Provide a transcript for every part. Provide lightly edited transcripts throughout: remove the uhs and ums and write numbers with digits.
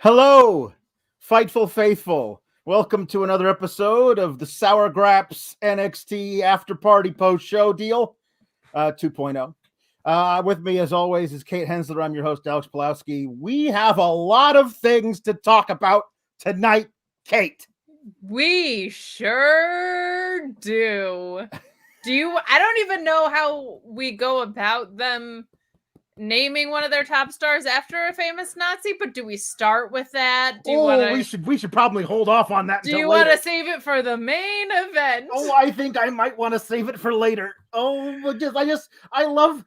Hello, Fightful Faithful. Welcome to another episode of the Sour Graps NXT After Party Post Show deal 2.0. With me, as always, is Kate Hensler. I'm your host, Alex Pawlowski. We have a lot of things to talk about tonight, Kate. We sure do. I don't even know how we go about them naming one of their top stars after a famous Nazi, but do we start with that? We should probably hold off on that. Do you want to save it for the main event? Oh, I think I might want to save it for later. Oh, I love.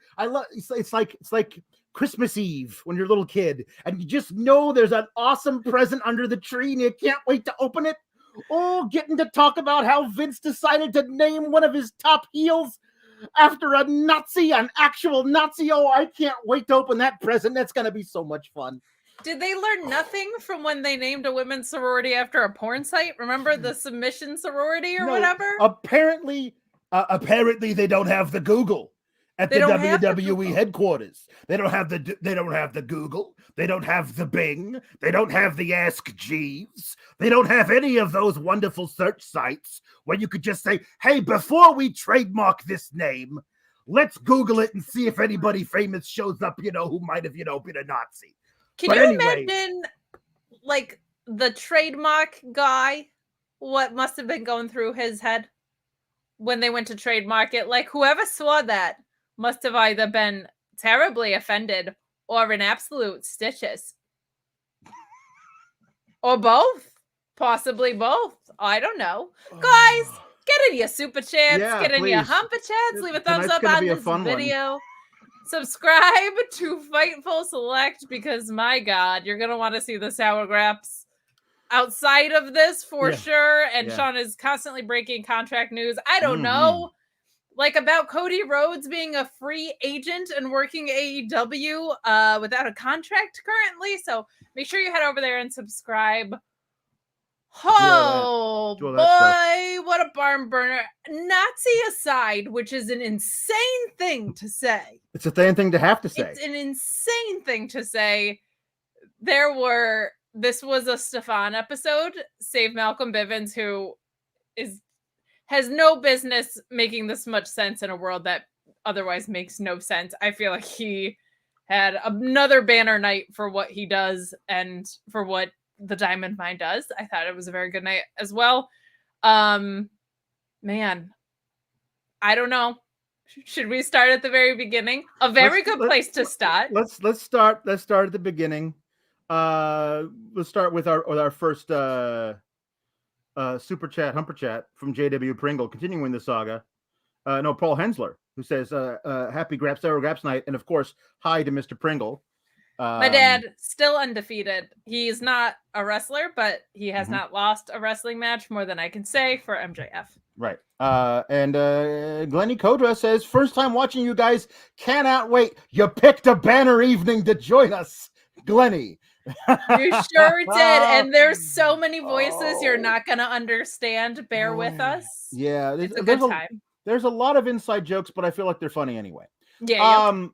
It's like Christmas Eve when you're a little kid, and you just know there's an awesome present under the tree, and you can't wait to open it. Oh, getting to talk about how Vince decided to name one of his top heels after a Nazi, an actual Nazi. Oh, I can't wait to open that present. That's going to be so much fun. Did they learn nothing from when they named a women's sorority after a porn site? Remember the submission sorority or whatever? Apparently they don't have the Google at the WWE headquarters. They don't have the Google. They don't have the Bing. They don't have the Ask Jeeves. They don't have any of those wonderful search sites where you could just say, hey, before we trademark this name, let's Google it and see if anybody famous shows up, who might have, been a Nazi. Can you imagine, like, the trademark guy, what must have been going through his head when they went to trademark it? Like, whoever saw that must have either been terribly offended or in absolute stitches. Or both. Possibly both. I don't know. Guys, get in your super chats, get in your humper chats, leave a thumbs up on this video. Subscribe to Fightful Select because, my God, you're going to want to see the Sour Graps outside of this for sure. And Sean is constantly breaking contract news. I don't know, like about Cody Rhodes being a free agent and working AEW without a contract currently. So make sure you head over there and subscribe. Oh, boy, what a barn burner. Nazi aside, which is an insane thing to say. It's a thing to have to say. It's an insane thing to say. This was a Stefan episode. Save Malcolm Bivens, who has no business making this much sense in a world that otherwise makes no sense. I feel like he had another banner night for what he does and for what the Diamond Mine does. I thought it was a very good night as well. Man, I don't know. Should we start at the very beginning? A very good place to start. Let's start at the beginning. Let's start with our first super chat, humper chat from JW Pringle, continuing the saga. Paul Hensler, who says happy Sour Graps night, and of course, hi to Mr. Pringle. My dad still undefeated. He's not a wrestler, but he has not lost a wrestling match more than I can say for MJF. Right. And Glenny Kodra says, first time watching you guys, cannot wait. You picked a banner evening to join us, Glenny. You sure did. And there's so many voices you're not going to understand. Bear with us. Yeah. It's a good time. There's a lot of inside jokes, but I feel like they're funny anyway. Yeah.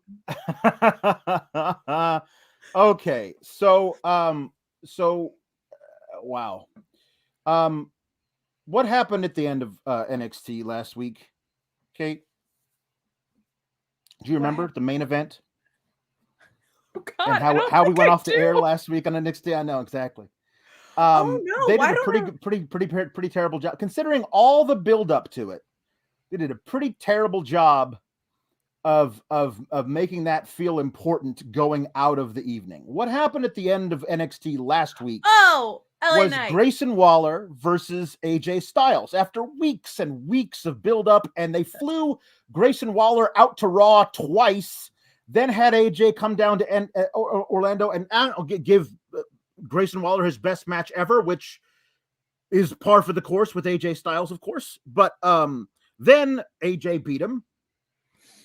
Okay. So wow. What happened at the end of NXT last week, Kate? Do you remember the main event? Oh, God, and how we went off the air last week on NXT? I know exactly. They did a pretty terrible job considering all the build up to it. They did a pretty terrible job of making that feel important going out of the evening. What happened at the end of NXT last week? Was Grayson Waller versus AJ Styles after weeks and weeks of build up, and they flew Grayson Waller out to Raw twice, then had AJ come down to Orlando and give Grayson Waller his best match ever, which is par for the course with AJ Styles, of course. But then AJ beat him.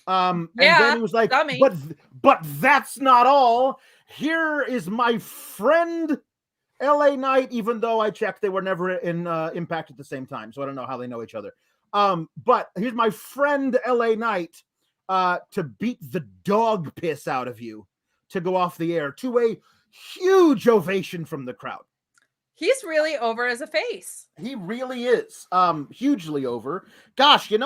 And then he was like, but that's not all. Here is my friend LA Knight, even though I checked they were never in Impact at the same time, so I don't know how they know each other. But here's my friend LA Knight to beat the dog piss out of you to go off the air to a huge ovation from the crowd. He's really over as a face. He really is. Hugely over. Gosh, it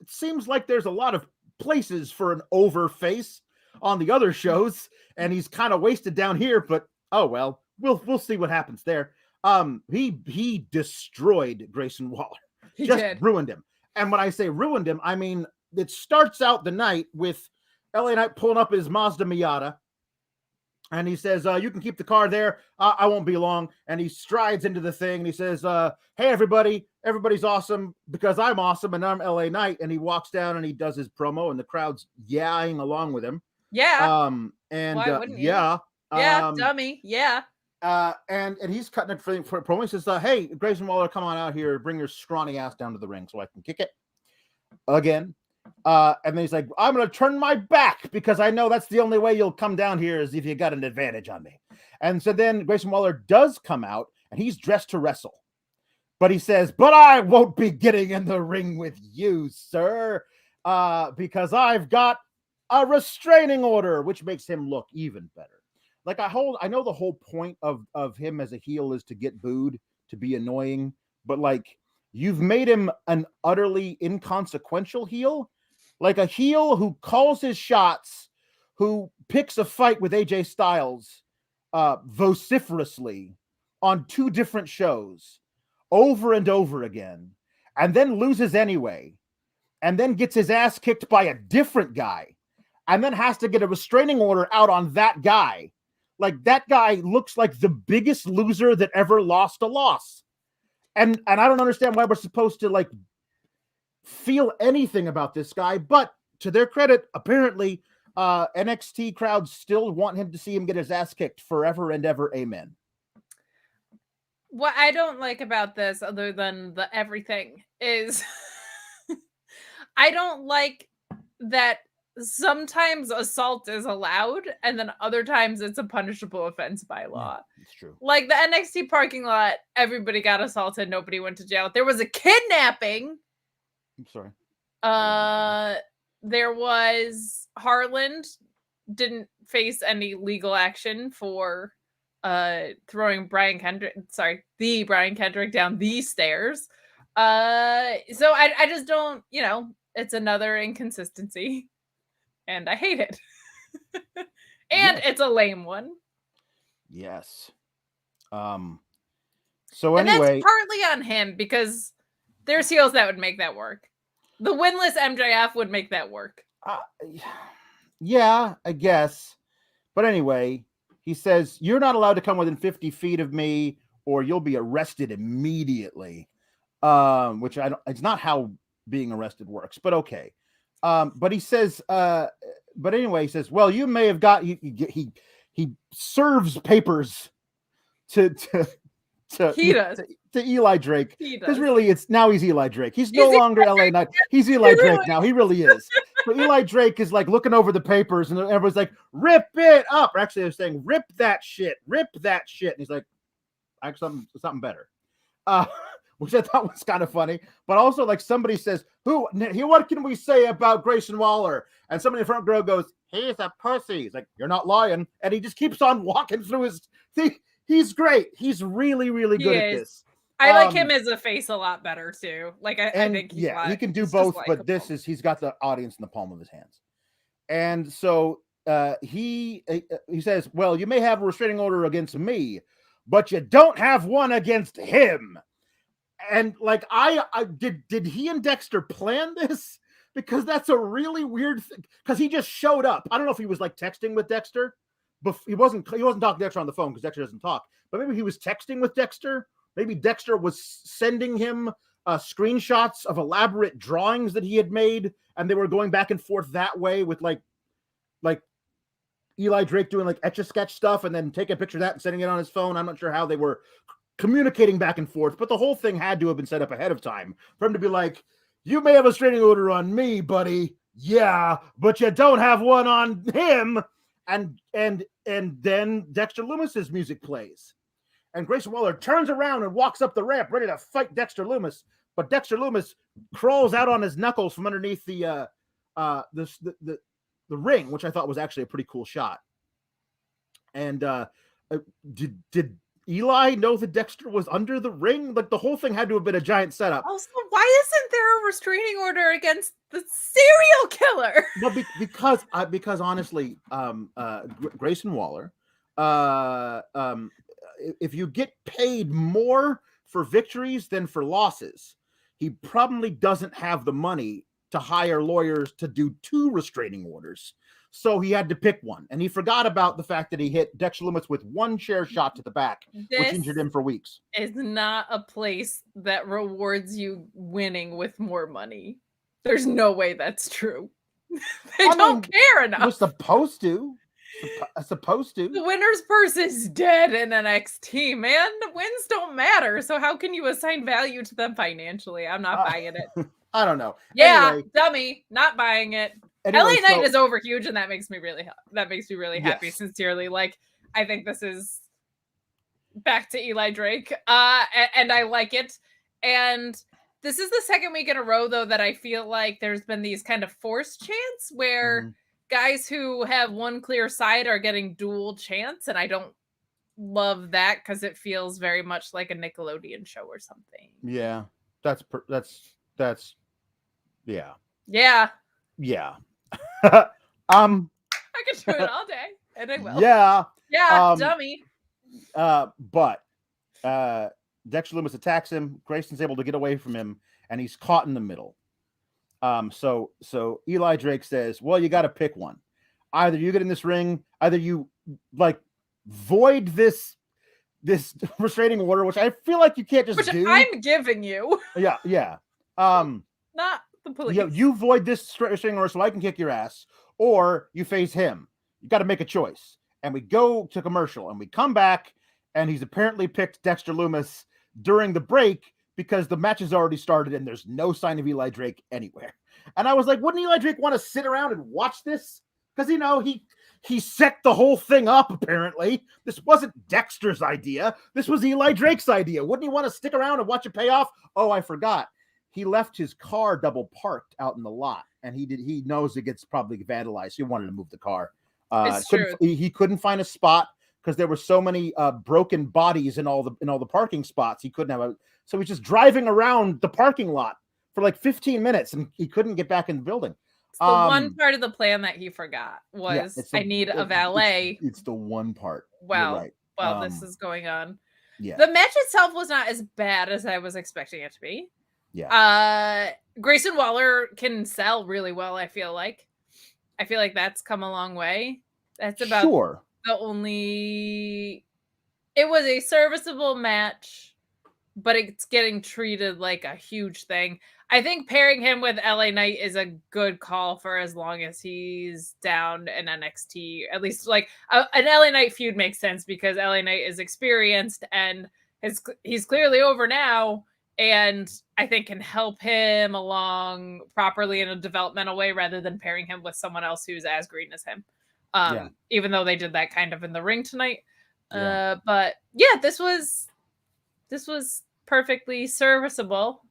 seems like there's a lot of places for an over face on the other shows, and he's kind of wasted down here, but oh well, we'll see what happens there. He destroyed Grayson Waller. He just did. Ruined him. And when I say ruined him, I mean it starts out the night with LA Knight pulling up his Mazda Miata, and he says, you can keep the car there. I won't be long. And he strides into the thing and he says, hey, everybody's awesome because I'm awesome and I'm LA Knight. And he walks down and he does his promo and the crowd's yahing along with him. Yeah. Why wouldn't you? Yeah. Dummy. Yeah. And he's cutting it for a promo. He says, hey, Grayson Waller, come on out here. Bring your scrawny ass down to the ring so I can kick it again. And then he's like, I'm going to turn my back because I know that's the only way you'll come down here is if you got an advantage on me. And so then Grayson Waller does come out and he's dressed to wrestle. But he says, but I won't be getting in the ring with you, sir, because I've got a restraining order, which makes him look even better. Like I know the whole point of him as a heel is to get booed, to be annoying, but like you've made him an utterly inconsequential heel, like a heel who calls his shots, who picks a fight with AJ Styles vociferously on 2 different shows over and over again, and then loses anyway, and then gets his ass kicked by a different guy, and then has to get a restraining order out on that guy. Like that guy looks like the biggest loser that ever lost a loss. And I don't understand why we're supposed to like feel anything about this guy, but to their credit, apparently NXT crowds still want him to see him get his ass kicked forever and ever. Amen. What I don't like about this, other than the everything, is I don't like that sometimes assault is allowed and then other times it's a punishable offense by law. Yeah, it's true. Like the NXT parking lot, everybody got assaulted, nobody went to jail. There was a kidnapping. I'm sorry. There was Harland didn't face any legal action for throwing the Brian Kendrick down these stairs. So I just don't, it's another inconsistency. And I hate it. It's a lame one. Yes. So anyway, and that's partly on him because there's heels that would make that work. The winless MJF would make that work. Yeah, I guess. But anyway, he says, you're not allowed to come within 50 feet of me or you'll be arrested immediately. Which it's not how being arrested works, but okay. But he says, but anyway, he says, well, you may have got, he serves papers to Eli Drake. Because really he's Eli Drake. He's no longer LA Knight. He's Eli Drake now. He really is. But Eli Drake is like looking over the papers and everyone's like, rip it up. Or actually they're saying, rip that shit. And he's like, actually something better. Which I thought was kind of funny, but also like somebody says, what can we say about Grayson Waller? And somebody in the front row goes, he's a pussy. He's like, you're not lying. And he just keeps on walking through his thing. He's great. He's really, really good at this. I like him as a face a lot better too. Like I think he can do both, but he's got the audience in the palm of his hands. And so he says, well, you may have a restraining order against me, but you don't have one against him. And like I did he and Dexter plan this? Because that's a really weird thing. Because he just showed up. I don't know if he was like texting with Dexter, but he wasn't talking to Dexter on the phone because Dexter doesn't talk. But maybe he was texting with Dexter. Maybe Dexter was sending him screenshots of elaborate drawings that he had made, and they were going back and forth that way with like Eli Drake doing like Etch-a-Sketch stuff and then taking a picture of that and sending it on his phone. I'm not sure how they were communicating back and forth, but the whole thing had to have been set up ahead of time for him to be like, you may have a restraining order on me, buddy. Yeah, but you don't have one on him. And then Dexter Lumis's music plays. And Grayson Waller turns around and walks up the ramp ready to fight Dexter Lumis. But Dexter Lumis crawls out on his knuckles from underneath the ring, which I thought was actually a pretty cool shot. And did Eli know that Dexter was under the ring? Like, the whole thing had to have been a giant setup. Also, why isn't there a restraining order against the serial killer? Well, because honestly, Grayson Waller, if you get paid more for victories than for losses, he probably doesn't have the money to hire lawyers to do 2 restraining orders. So he had to pick one, and he forgot about the fact that he hit Dexter Lumis with 1 chair shot to the back, which injured him for weeks. Is not a place that rewards you winning with more money. There's no way that's true. They don't care enough. We're supposed to. The winner's purse is dead in NXT, man. The wins don't matter. So how can you assign value to them financially? I'm not buying it. I don't know. Yeah, anyway, dummy, not buying it. Anyway, LA Knight is over huge, and that makes me really happy. Sincerely, like, I think this is back to Eli Drake, and I like it. And this is the second week in a row, though, that I feel like there's been these kind of forced chants where guys who have one clear side are getting dual chants, and I don't love that because it feels very much like a Nickelodeon show or something. Yeah, that's yeah. I could do it all day, and I will. Yeah, dummy. But Dexter Lumis attacks him. Grayson's able to get away from him, and he's caught in the middle. So Eli Drake says, "Well, you got to pick one. Either you get in this ring, either you like void this restraining order, which I feel like you can't just do. I'm giving you. Yeah. Not the police. You void this restraining order so I can kick your ass, or you face him. You got to make a choice." And we go to commercial, and we come back, and he's apparently picked Dexter Lumis during the break because the match has already started, and there's no sign of Eli Drake anywhere. And I was like, wouldn't Eli Drake want to sit around and watch this? Because, he set the whole thing up, apparently. This wasn't Dexter's idea. This was Eli Drake's idea. Wouldn't he want to stick around and watch it pay off? Oh, I forgot. He left his car double parked out in the lot, and he knows it gets probably vandalized. He wanted to move the car. He couldn't find a spot because there were so many broken bodies in all the parking spots. He couldn't have so he's just driving around the parking lot for like 15 minutes, and he couldn't get back in the building. The one part of the plan that he forgot was I need a valet. It's the one part. Wow. Right. While this is going on. Yeah. The match itself was not as bad as I was expecting it to be. Yeah. Grayson Waller can sell really well, I feel like that's come a long way. That's about the only. It was a serviceable match, but it's getting treated like a huge thing. I think pairing him with LA Knight is a good call for as long as he's down in NXT. At least like an LA Knight feud makes sense because LA Knight is experienced and he's clearly over now. And I think can help him along properly in a developmental way rather than pairing him with someone else who's as green as him. Even though they did that kind of in the ring tonight. But yeah, this was perfectly serviceable.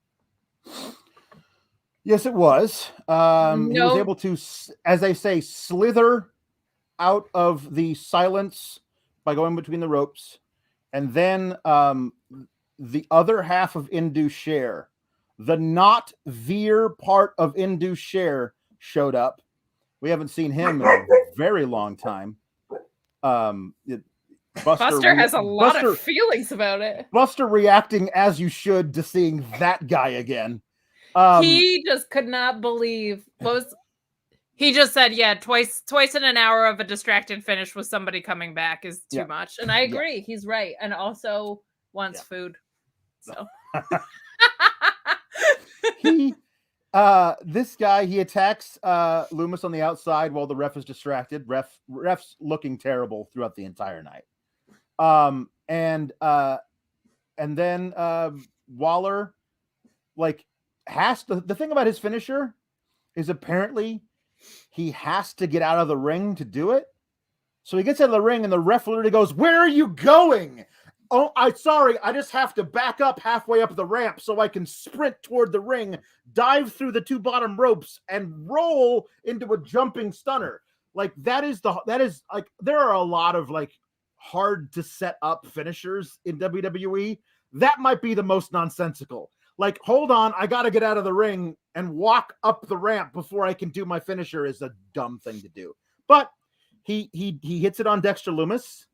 Yes, it was. He was able to, as they say, slither out of the silence by going between the ropes. And then the other half of Indu's share, the not veer part of Indu's share, showed up. We haven't seen him in a very long time. Buster has a lot of feelings about it. Buster reacting as you should to seeing that guy again. He just could not believe he just said, yeah, twice in an hour of a distracted finish with somebody coming back is too much. And I agree. He's right. And also wants food. So this guy, he attacks Lumis on the outside while the ref is distracted. Ref's looking terrible throughout the entire night. And then Waller the thing about his finisher is apparently he has to get out of the ring to do it. So he gets out of the ring and the ref literally goes, "Where are you going?" "Oh, I just have to back up halfway up the ramp so I can sprint toward the ring, dive through the 2 bottom ropes, and roll into a jumping stunner." Like that is there are a lot of hard to set up finishers in WWE, that might be the most nonsensical. Like, hold on, I got to get out of the ring and walk up the ramp before I can do my finisher is a dumb thing to do. But he hits it on Dexter Lumis.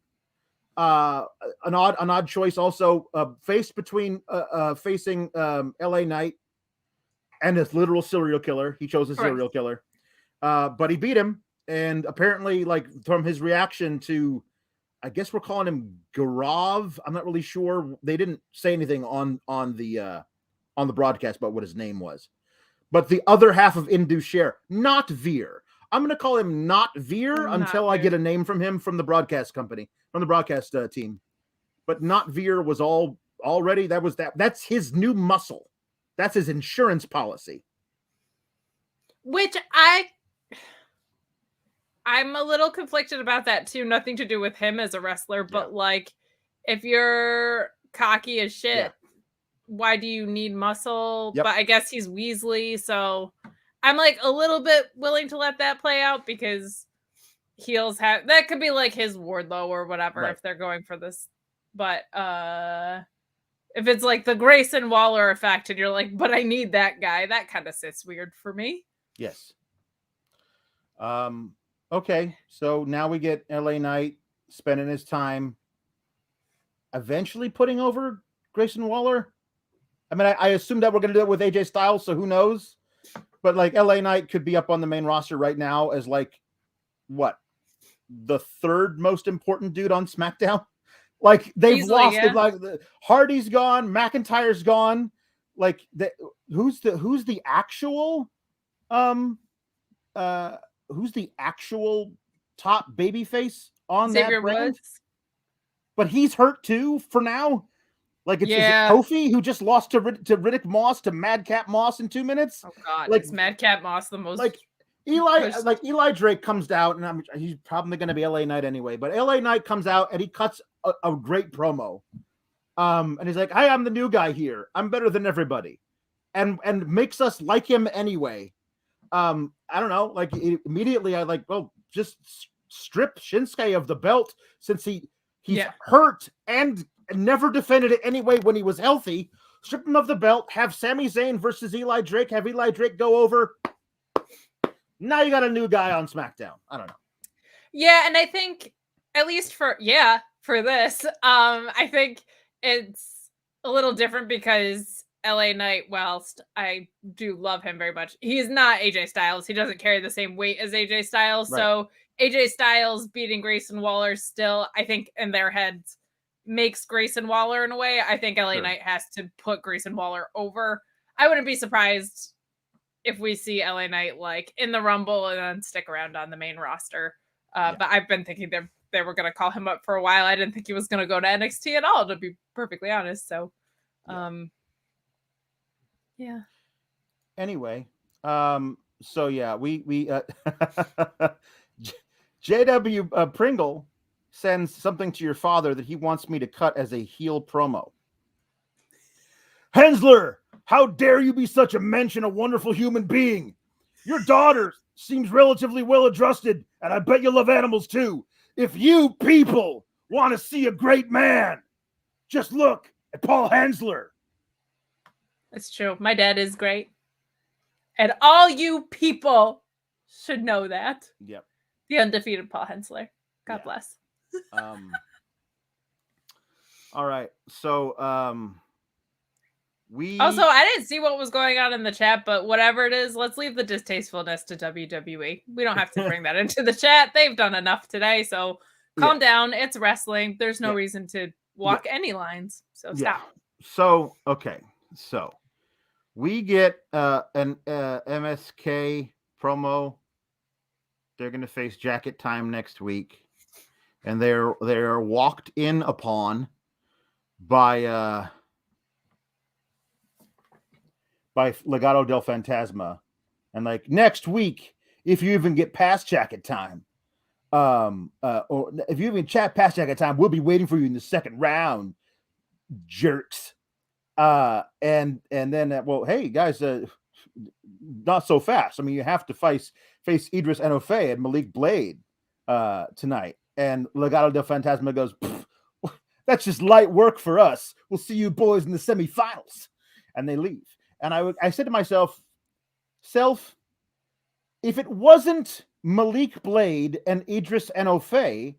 An odd choice also, facing LA Knight and his literal serial killer. He chose a serial killer. But he beat him, and apparently, like, from his reaction to, I guess we're calling him Garav. I'm not really sure. They didn't say anything on the broadcast about what his name was. But the other half of Indus Sher, not Veer. I'm going to call him not Veer until I get a name from him from the broadcast company, from the broadcast team. But not Veer was already, that's his new muscle. That's his insurance policy. Which I'm a little conflicted about that too. Nothing to do with him as a wrestler, but like, if you're cocky as shit, why do you need muscle? But I guess he's Weasley, so I'm like a little bit willing to let that play out, because heels have, that could be like his Wardlow or whatever if they're going for this. But if it's like the Grayson Waller effect and you're like, but I need that guy, that kind of sits weird for me. Yes. Okay, so now we get LA Knight spending his time eventually putting over Grayson Waller. I mean, I assume that we're going to do it with AJ Styles, so who knows? But like, LA Knight could be up on the main roster right now as like, what, the third most important dude on SmackDown? Like, they've lost it. Like, Hardy's gone, McIntyre's gone. Like, who's the actual top babyface on Xavier that brand? Woods. But he's hurt too for now. Like, is it Kofi who just lost to Riddick Moss, to Madcap Moss in 2 minutes? Oh God, like, is Madcap Moss the most like Eli Drake comes out, and he's probably going to be LA Knight anyway. But LA Knight comes out and he cuts a great promo, and he's like, "Hi, I'm the new guy here. I'm better than everybody," and makes us like him anyway. I don't know. Like, immediately, I like, well, just strip Shinsuke of the belt, since he's hurt and never defended it anyway when he was healthy. Strip him of the belt. Have Sami Zayn versus Eli Drake. Have Eli Drake go over. Now you got a new guy on SmackDown. I don't know. Yeah, and I think at least for this, I think it's a little different because LA Knight, whilst I do love him very much, he's not AJ Styles. He doesn't carry the same weight as AJ Styles. Right. So AJ Styles beating Grayson Waller still, I think, in their heads, makes Grayson Waller in a way. I think LA Knight has to put Grayson Waller over. I wouldn't be surprised if we see LA Knight like in the Rumble and then stick around on the main roster. But I've been thinking they were going to call him up for a while. I didn't think he was going to go to NXT at all, to be perfectly honest. So, Anyway, so yeah, we JW Pringle sends something to your father that he wants me to cut as a heel promo. Hensler, how dare you be such a mensch and a wonderful human being? Your daughter seems relatively well-adjusted, and I bet you love animals too. If you people want to see a great man, just look at Paul Hensler. It's true. My dad is great. And all you people should know that. Yep. The undefeated Paul Hensler. God bless. All right. So Also, I didn't see what was going on in the chat, but whatever it is, let's leave the distastefulness to WWE. We don't have to bring that into the chat. They've done enough today, so calm down. It's wrestling. There's no reason to walk any lines, so stop. So, okay. So, we get an MSK promo. They're going to face Jacket Time next week, and they're walked in upon by Legado del Fantasma, and like, next week, if you even get past Jacket Time, or if you even chat past Jacket Time, we'll be waiting for you in the second round, jerks. And then well, hey guys, not so fast. I mean, you have to face Idris Enofe and Malik Blade tonight. And Legado del Fantasma goes, that's just light work for us. We'll see you boys in the semifinals. And they leave. And I said to myself, if it wasn't Malik Blade and Idris Enofe,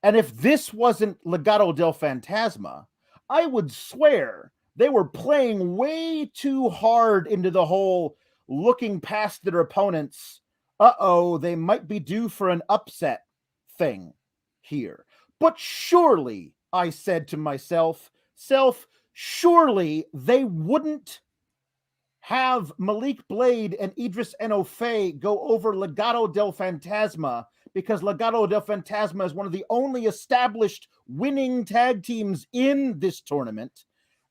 and if this wasn't Legado del Fantasma, I would swear they were playing way too hard into the whole looking past their opponents. They might be due for an upset thing here. But surely, I said to myself, surely they wouldn't have Malik Blade and Idris Enofe go over Legado del Fantasma, because Legado del Fantasma is one of the only established winning tag teams in this tournament.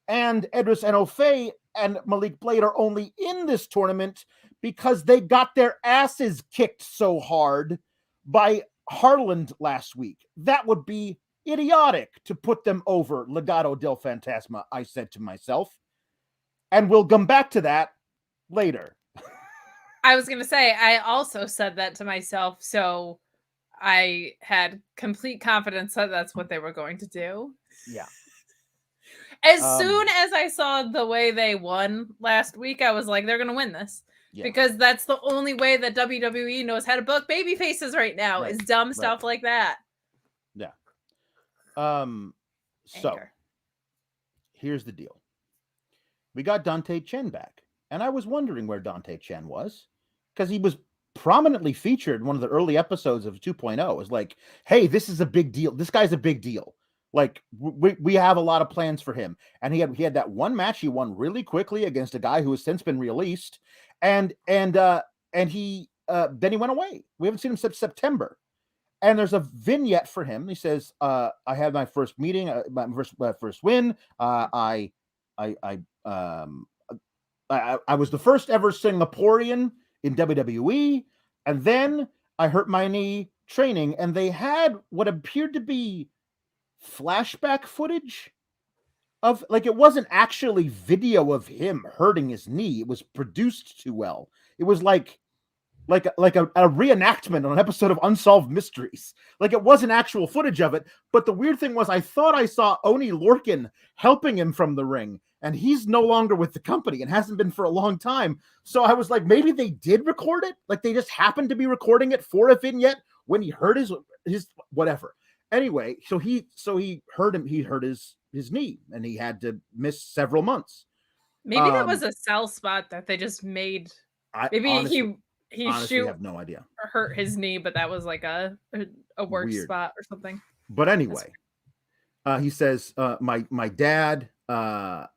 And Idris Enofe and Malik Blade are only in this tournament because they got their asses kicked so hard by Harland last week. That would be idiotic to put them over Legado del Fantasma, I said to myself. And we'll come back to that later. I was going to say, I also said that to myself, so I had complete confidence that that's what they were going to do. Yeah. As soon as I saw the way they won last week, I was like, they're going to win this. Yeah. Because that's the only way that WWE knows how to book baby faces right now, is dumb stuff like that. Yeah. So here's the deal. We got Dante Chen back, and I was wondering where Dante Chen was, because he was prominently featured in one of the early episodes of 2.0. It was like, hey, this is a big deal. This guy's a big deal. Like, we have a lot of plans for him. And he had that one match he won really quickly against a guy who has since been released, and he then he went away. We haven't seen him since September. And there's a vignette for him. He says, I had my first meeting, my first win. I was the first ever Singaporean in WWE, and then I hurt my knee training, and they had what appeared to be flashback footage of, like, it wasn't actually video of him hurting his knee. It was produced too well. It was like a reenactment on an episode of Unsolved Mysteries. Like, it wasn't actual footage of it. But the weird thing was, I thought I saw Oni Lorcan helping him from the ring, and he's no longer with the company and hasn't been for a long time. So I was like, maybe they did record it. Like, they just happened to be recording it for a vignette when he hurt his whatever. Anyway, so he hurt his knee, and he had to miss several months. Maybe that was a sell spot that they just made. Maybe he honestly have no idea. Hurt his knee, but that was like a work spot or something. But anyway, he says, my dad was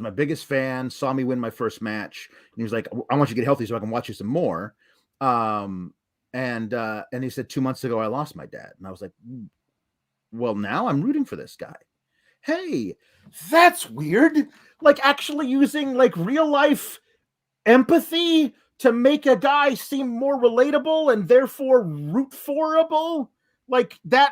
my biggest fan, saw me win my first match, and he was like, I want you to get healthy so I can watch you some more. And he said 2 months ago I lost my dad, and I was like, well, now I'm rooting for this guy. Hey, that's weird. Like, actually using like real life empathy to make a guy seem more relatable and therefore root forable, like that's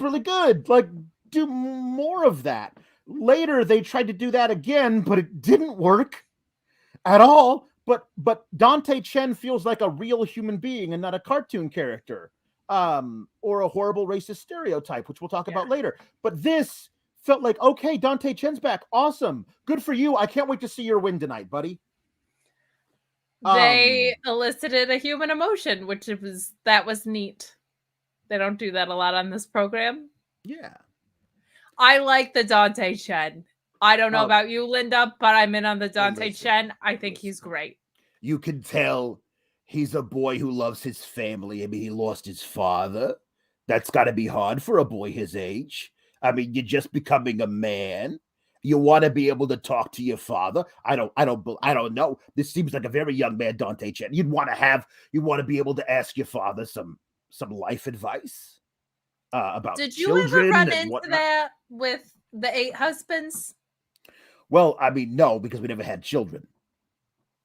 really good. Like, do more of that. Later they tried to do that again, but it didn't work at all. But Dante Chen feels like a real human being and not a cartoon character, or a horrible racist stereotype, which we'll talk about later. But this felt like, okay, Dante Chen's back. Awesome. Good for you. I can't wait to see your win tonight, buddy. They elicited a human emotion, that was neat. They don't do that a lot on this program. Yeah. I like the Dante Chen. I don't know about you, Linda, but I'm in on the Dante Chen. I think he's great. You can tell he's a boy who loves his family. I mean, he lost his father. That's got to be hard for a boy his age. I mean, you're just becoming a man. You want to be able to talk to your father. I don't know. This seems like a very young man, Dante Chen. You want to be able to ask your father some life advice about children. Did you ever run into that with the 8 husbands? Well, I mean, no, because we never had children.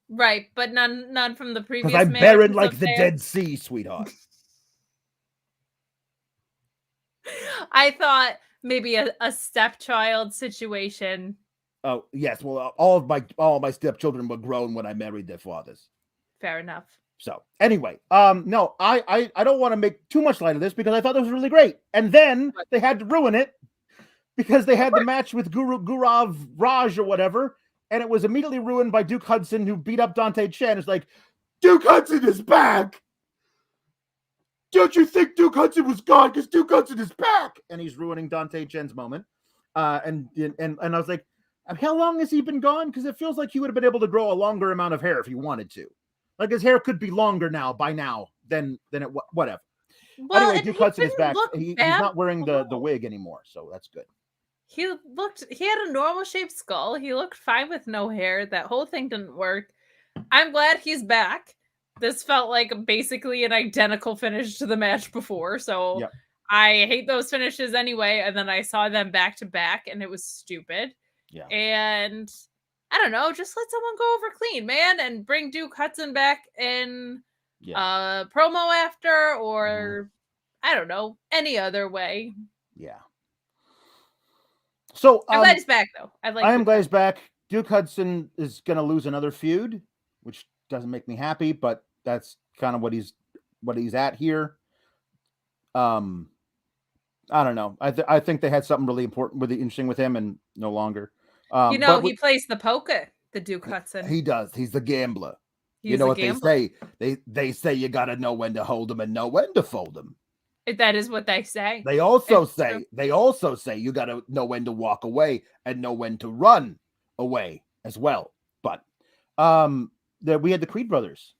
Right, but none from the previous. Because I'm barren like the Dead Sea, sweetheart. I thought maybe a stepchild situation. Oh yes, well, all of my stepchildren were grown when I married their fathers. Fair enough. So anyway, no, I don't want to make too much light of this because I thought this was really great. And then they had to ruin it because they had the match with Gurav Raj or whatever, and it was immediately ruined by Duke Hudson, who beat up Dante Chen. It's like, Duke Hudson is back. Don't you think Duke Hudson was gone because Duke Hudson is back? And he's ruining Dante Chen's moment. And I was like, how long has he been gone? Because it feels like he would have been able to grow a longer amount of hair if he wanted to. Like his hair could be longer by now than it whatever. Well, anyway, Duke Hudson is back. He's not wearing the wig anymore, so that's good. He had a normal shaped skull. He looked fine with no hair. That whole thing didn't work. I'm glad he's back. This felt like basically an identical finish to the match before. So yep. I hate those finishes anyway. And then I saw them back to back and it was stupid. Yeah. And I don't know, just let someone go over clean, man, and bring Duke Hudson back in promo after, or I don't know, any other way. Yeah. So I'm glad he's back, though. I am glad he's back. Duke Hudson is going to lose another feud, which doesn't make me happy, but that's kind of what he's at here. I don't know. I think they had something really interesting with him, and no longer. He plays the poker, the Duke Hudson. He does. He's the gambler. You know what they say? They say you got to know when to hold them and know when to fold them. That is what they say. They also say you got to know when to walk away and know when to run away as well. But we had the Creed brothers.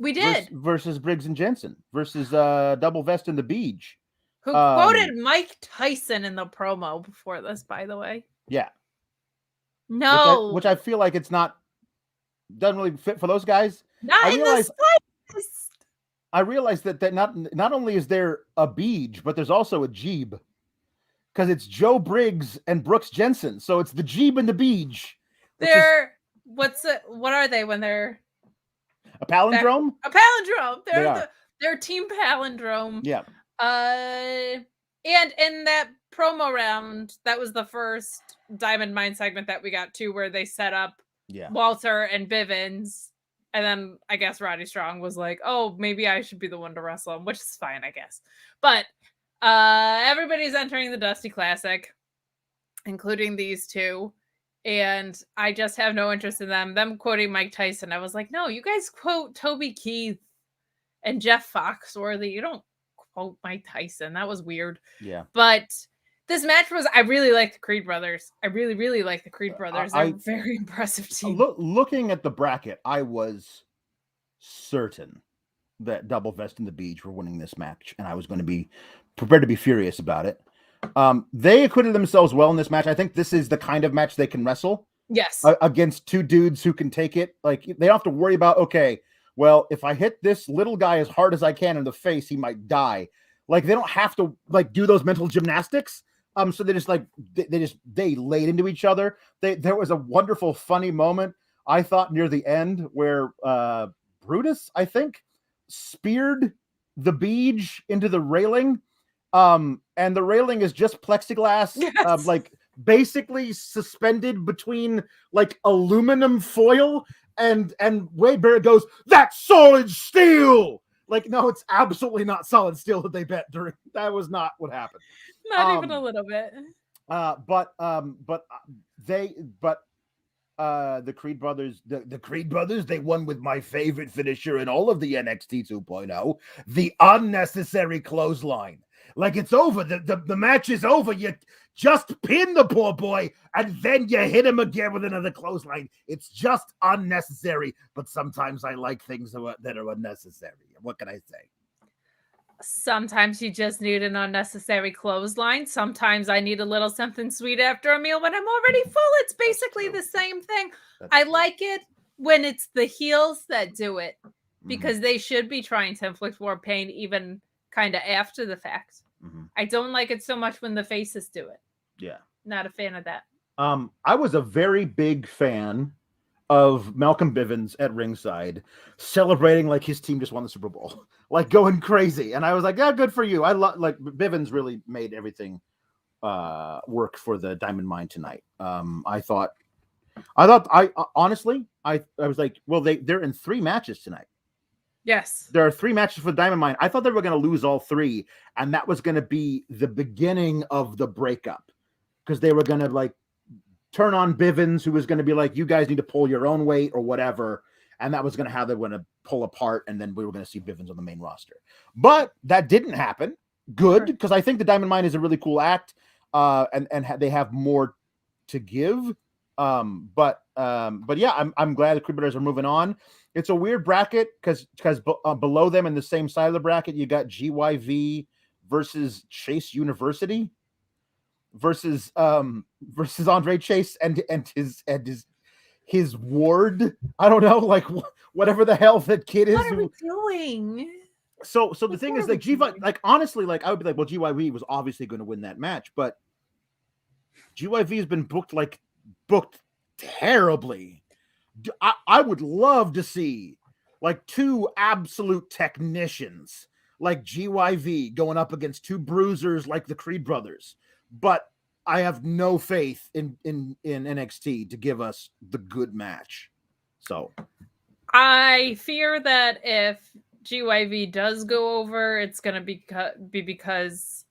We did. Versus Briggs and Jensen versus Double Vest and the Beach. Who quoted Mike Tyson in the promo before this, by the way. Yeah. No. Which I feel like doesn't really fit for those guys. Not in the slightest. I realized that not only is there a Beej, but there's also a Jeeb. Because it's Joe Briggs and Brooks Jensen. So it's the Jeeb and the Beej. What are they when they're a palindrome? A palindrome. They're team palindrome. Yeah. And in that promo round, that was the first Diamond Mine segment that we got to, where they set up Walter and Bivens, and then I guess Roddy Strong was like, "Oh, maybe I should be the one to wrestle him," which is fine, I guess. But everybody's entering the Dusty Classic, including these two, and I just have no interest in them. Them quoting Mike Tyson, I was like, "No, you guys quote Toby Keith and Jeff Foxworthy. You don't quote Mike Tyson." That was weird. Yeah, but this match I really like the Creed brothers. I really, really like the Creed brothers. They're a very impressive team. Looking at the bracket, I was certain that Double Vest and the Beach were winning this match, and I was going to be prepared to be furious about it. They acquitted themselves well in this match. I think this is the kind of match they can wrestle. Yes. Against two dudes who can take it. Like, they don't have to worry about, okay, well, if I hit this little guy as hard as I can in the face, he might die. Like, they don't have to do those mental gymnastics. So they just they laid into each other. There was a wonderful, funny moment, I thought, near the end where Brutus, I think, speared the Beej into the railing. And the railing is just plexiglass, yes. Basically suspended between aluminum foil, and Wade Barrett goes, "That's solid steel." No, it's absolutely not solid steel that they bet during. That was not what happened. Not even a little bit. But the Creed brothers, they won with my favorite finisher in all of the NXT 2.0, the unnecessary clothesline. It's over. The match is over. You just pin the poor boy, and then you hit him again with another clothesline. It's just unnecessary, but sometimes I like things that are unnecessary. What can I say? Sometimes you just need an unnecessary clothesline. Sometimes I need a little something sweet after a meal when I'm already full. It's basically the same thing. I like it when it's the heels that do it, because they should be trying to inflict more pain even kind of after the fact. I don't like it so much when the faces do it. Yeah. Not a fan of that. I was a very big fan of Malcolm Bivens at ringside, celebrating like his team just won the Super Bowl, going crazy. And I was like, yeah, good for you. I Bivens really made everything work for the Diamond Mine tonight. I honestly, I was like, well, they're in 3 matches tonight. Yes. There are 3 matches for Diamond Mine. I thought they were going to lose all 3, and that was going to be the beginning of the breakup, because they were going to like turn on Bivens, who was going to be like, you guys need to pull your own weight or whatever. And that was going to how they were going to pull apart. And then we were going to see Bivens on the main roster. But that didn't happen. Good. Because I think the Diamond Mine is a really cool act. And they have more to give. But yeah, I'm glad the Creed Brothers are moving on. It's a weird bracket because below them in the same side of the bracket, you got GYV versus Chase University versus Andre Chase and his ward. I don't know, like whatever the hell that kid is. What are we doing? So the thing is, like like honestly, like I would be like, well, GYV was obviously going to win that match, but GYV has been booked terribly. I would love to see like 2 absolute technicians like GYV going up against 2 bruisers like the Creed Brothers. But I have no faith in NXT to give us the good match. So I fear that if GYV does go over, it's going to be because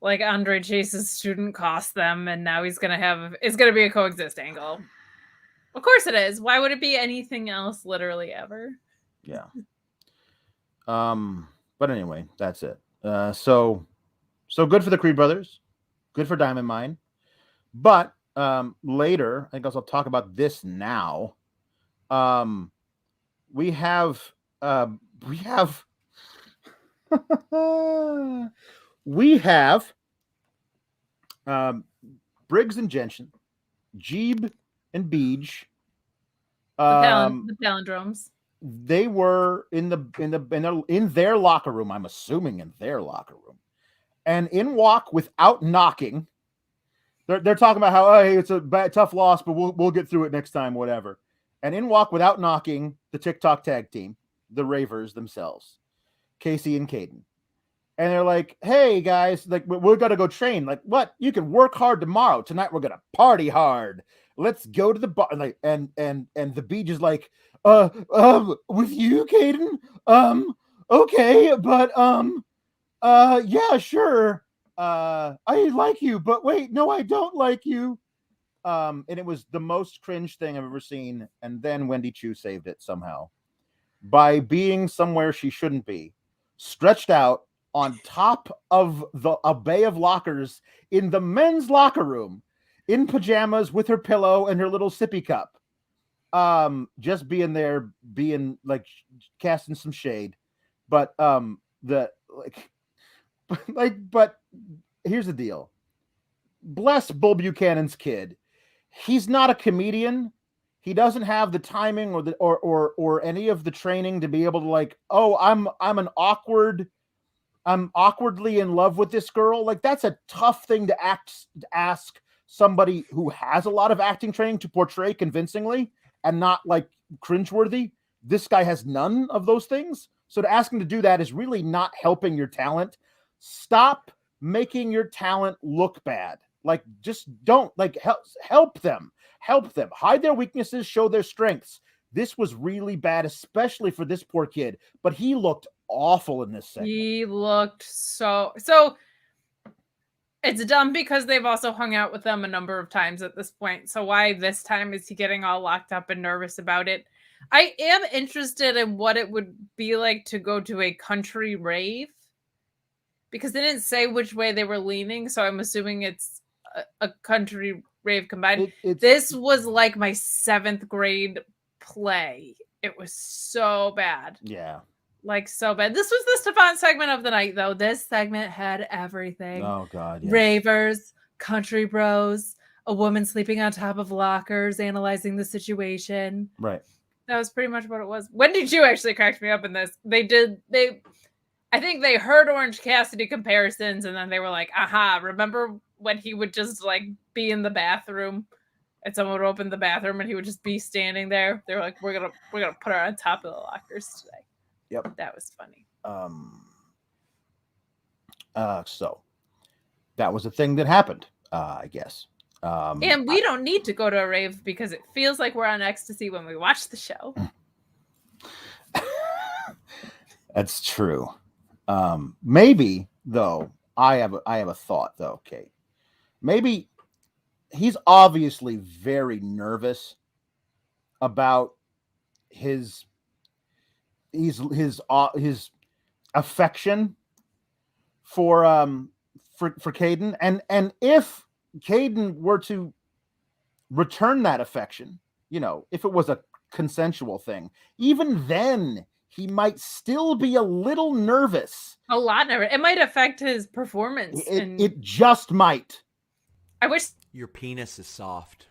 like Andre Chase's student cost them, and now it's going to be a coexist angle. Of course it is. Why would it be anything else literally ever? Yeah. But anyway, that's it. So good for the Creed Brothers. Good for Diamond Mine. But later, I guess I'll talk about this now. We have Briggs and Jensen, Jeeb and Beej. The palindromes. They were in their locker room. I'm assuming in their locker room. And in walk without knocking, they're talking about how, hey, it's a tough loss, but we'll get through it next time, whatever. And in walk without knocking, the TikTok tag team, the Ravers themselves, Casey and Caden. And they're like, hey guys, like we're gonna go train. Like, what? You can work hard tomorrow. Tonight we're gonna party hard. Let's go to the bar. Like, and the Beach is like, with you, Caden? Okay, but yeah, sure. I like you, but wait, no, I don't like you. And it was the most cringe thing I've ever seen. And then Wendy Chu saved it somehow by being somewhere she shouldn't be, stretched out on top of a bay of lockers in the men's locker room, in pajamas with her pillow and her little sippy cup. Just being there, being like casting some shade. But but here's the deal. Bless Bull Buchanan's kid. He's not a comedian. He doesn't have the timing or any of the training to be able to like, oh, I'm awkwardly in love with this girl. Like, that's a tough thing to ask somebody who has a lot of acting training to portray convincingly and not like cringeworthy. This guy has none of those things. So to ask him to do that is really not helping your talent. Stop making your talent look bad. Like, just don't, like, help them. Hide their weaknesses, show their strengths. This was really bad, especially for this poor kid, but he looked awful in this segment. He looked so it's dumb because they've also hung out with them a number of times at this point. So why this time is he getting all locked up and nervous about it? I am interested in what it would be like to go to a country rave, because they didn't say which way they were leaning. So I'm assuming it's a country rave combined. This was like my 7th grade play. It was so bad. Yeah. Like, so bad. This was the Stefan segment of the night, though. This segment had everything. Oh, God. Yeah. Ravers, country bros, a woman sleeping on top of lockers, analyzing the situation. Right. That was pretty much what it was. When did you actually crack me up in this? I think they heard Orange Cassidy comparisons, and then they were like, aha, remember when he would just, like, be in the bathroom and someone would open the bathroom and he would just be standing there? They were like, we're gonna put her on top of the lockers today. Yep. That was funny. So that was a thing that happened, I guess. And we don't need to go to a rave because it feels like we're on ecstasy when we watch the show. That's true. Maybe though, I have a thought though, Kate. Maybe he's obviously very nervous about his affection for Caden, and if Caden were to return that affection, if it was a consensual thing, even then he might still be a little nervous. A lot nervous. It might affect his performance. It just might. I wish your penis is soft.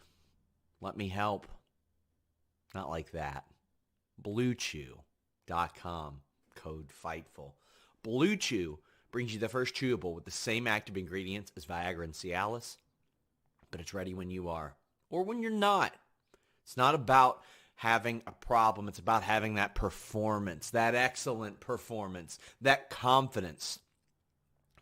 Let me help. Not like that. BlueChew.com. Code Fightful. Blue Chew brings you the first chewable with the same active ingredients as Viagra and Cialis, but it's ready when you are, or when you're not. It's not about having a problem. It's about having that performance, that excellent performance, that confidence.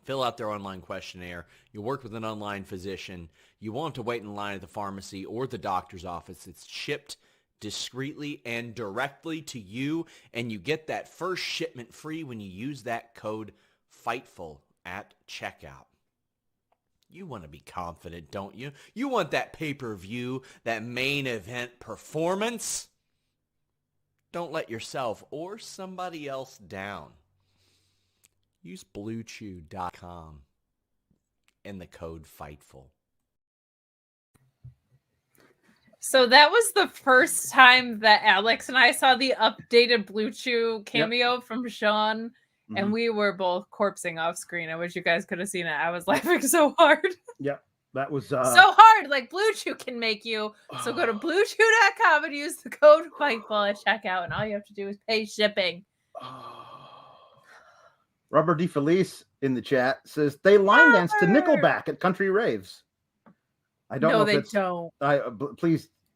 Fill out their online questionnaire. You'll work with an online physician. You won't have to wait in line at the pharmacy or the doctor's office. It's shipped discreetly and directly to you, and you get that first shipment free when you use that code FIGHTFUL at checkout. You want to be confident, don't you? You want that pay-per-view, that main event performance. Don't let yourself or somebody else down. Use BlueChew.com and the code FIGHTFUL. So that was the first time that Alex and I saw the updated Blue Chew cameo from Sean, and we were both corpsing off screen. I wish you guys could have seen it. I was laughing so hard. Yep, that was so hard, like Blue Chew can make you. So go to BlueChew.com and use the code FIGHTFUL at checkout, and all you have to do is pay shipping. Robert DeFelice in the chat says they line dance to Nickelback at country raves. I don't know if they it's, don't.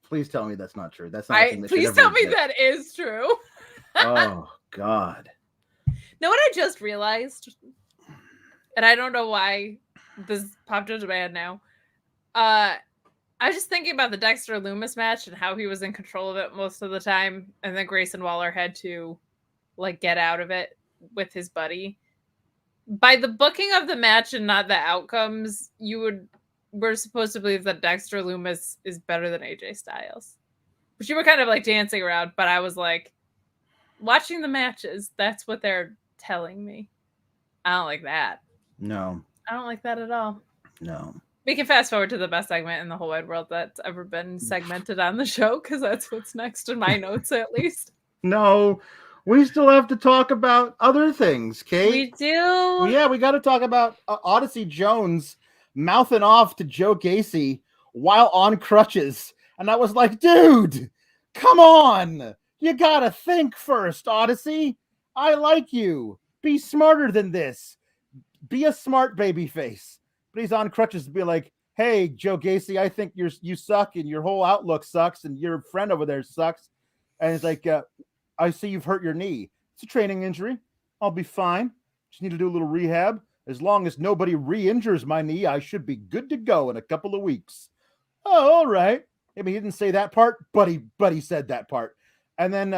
Please tell me that's not true. That's not. Please tell me that is true. Oh God. Know what I just realized? And I don't know why this popped into my head now. I was just thinking about the Dexter Lumis match and how he was in control of it most of the time, and then Grayson Waller had to get out of it with his buddy. By the booking of the match and not the outcomes, we're supposed to believe that Dexter Lumis is better than AJ Styles. But you were kind of dancing around, but I was watching the matches, that's what they're telling me. I don't like that. No. I don't like that at all. No. We can fast forward to the best segment in the whole wide world that's ever been segmented on the show, because that's what's next in my notes, at least. No, we still have to talk about other things, Kate. We do. Yeah, we got to talk about Odyssey Jones mouthing off to Joe Gacy while on crutches. And I was like, dude, come on. You got to think first, Odyssey. I like you. Be smarter than this. Be a smart baby face. But he's on crutches to be like, hey, Joe Gacy, I think you suck and your whole outlook sucks and your friend over there sucks. And it's like, I see you've hurt your knee. It's a training injury. I'll be fine. Just need to do a little rehab. As long as nobody re-injures my knee, I should be good to go in a couple of weeks. Oh, all right. Maybe he didn't say that part, but he said that part. And then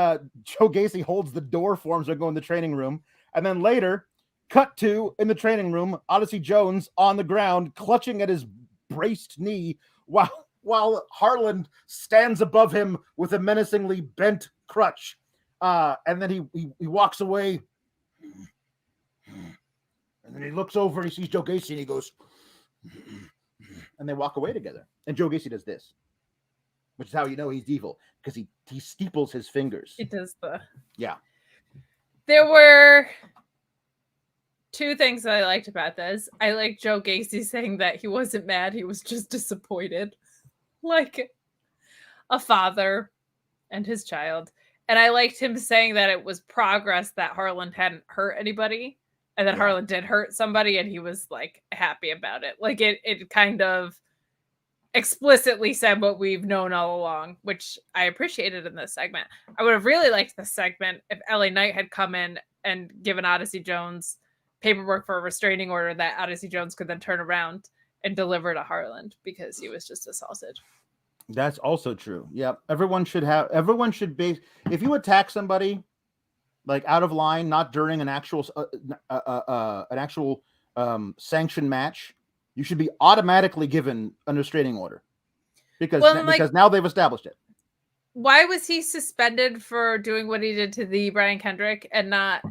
Joe Gacy holds the door for him so they go in the training room. And then later, cut to, in the training room, Odyssey Jones on the ground, clutching at his braced knee while Harland stands above him with a menacingly bent crutch. And then he walks away. And then he looks over and he sees Joe Gacy and he goes, and they walk away together. And Joe Gacy does this, which is how you know he's evil, because he steeples his fingers. He does yeah. There were two things that I liked about this. I like Joe Gacy saying that he wasn't mad, he was just disappointed, like a father and his child. And I liked him saying that it was progress that Harland hadn't hurt anybody. And then Harland did hurt somebody, and he was happy about it. It kind of explicitly said what we've known all along, which I appreciated in this segment. I would have really liked this segment if LA Knight had come in and given Odyssey Jones paperwork for a restraining order that Odyssey Jones could then turn around and deliver to Harland because he was just assaulted. That's also true. Yeah. Everyone should be, if you attack somebody like out of line, not during an actual sanctioned match, you should be automatically given a restraining order because now they've established it. Why was he suspended for doing what he did to the Brian Kendrick and not,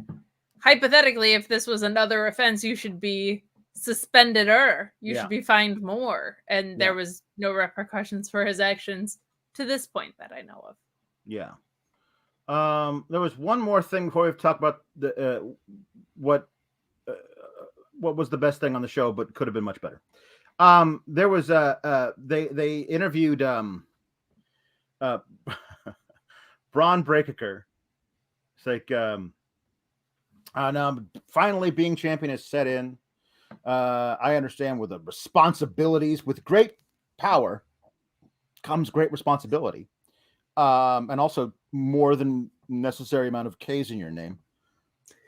hypothetically, if this was another offense, you should be suspended or you should be fined more, and there was no repercussions for his actions to this point that I know of. Yeah. There was one more thing before we talk about the what was the best thing on the show, but could have been much better. There was they interviewed Bron Breakker. It's like now finally being champion is set in. I understand with the responsibilities, with great power comes great responsibility. And also more than necessary amount of K's in your name.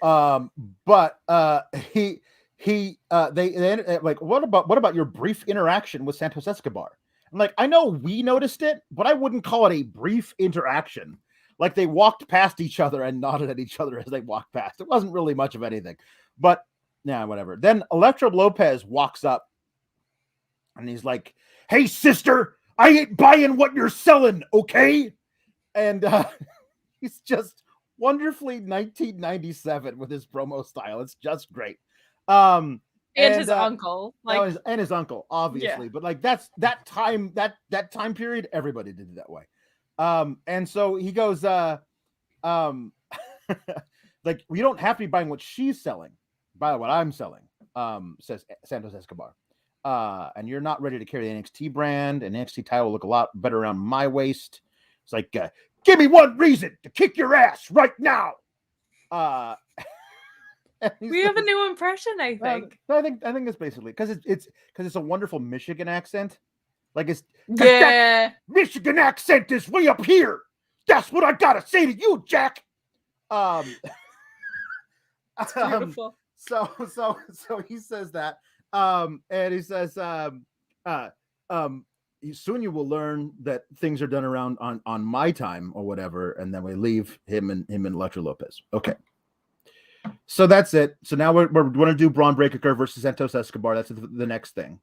But they like, what about your brief interaction with Santos Escobar? I'm like, I know we noticed it, but I wouldn't call it a brief interaction. Like they walked past each other and nodded at each other as they walked past. It wasn't really much of anything, but yeah, whatever. Then Electra Lopez walks up and he's like, "Hey sister, I ain't buying what you're selling, okay?" And he's just wonderfully 1997 with his promo style. It's just great. And his uncle, like, and his uncle, obviously. Yeah. But like that time period, everybody did it that way. And so he goes, like, we don't have to be buying what she's selling, buy what I'm selling, says Santos Escobar. And you're not ready to carry the NXT brand, and NXT title will look a lot better around my waist. It's like, give me one reason to kick your ass right now. We have a new impression, I think. I think it's basically because it's a wonderful Michigan accent. Like it's that Michigan accent is way up here. That's what I gotta say to you, Jack. That's beautiful. So he says that. And he says, soon you will learn that things are done around on my time or whatever, and then we leave him and Electra Lopez. Okay. So that's it. So now we're going to do Bron Breakker versus Santos Escobar. That's the next thing.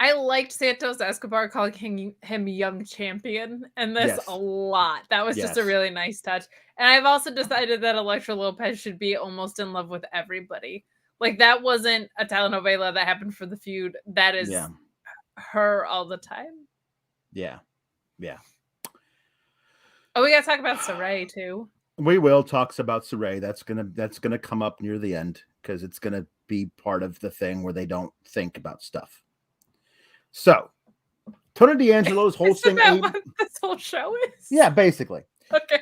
I liked Santos Escobar calling him young champion and this a lot. That was just a really nice touch. And I've also decided that Electra Lopez should be almost in love with everybody. Like that wasn't a telenovela that happened for the feud. That is her all the time. Yeah. Yeah. Oh, we got to talk about Sarray too. We will talk about Sarray. That's gonna come up near the end because it's gonna be part of the thing where they don't think about stuff. So, Tony D'Angelo's hosting what this whole show is. Yeah, basically. Okay.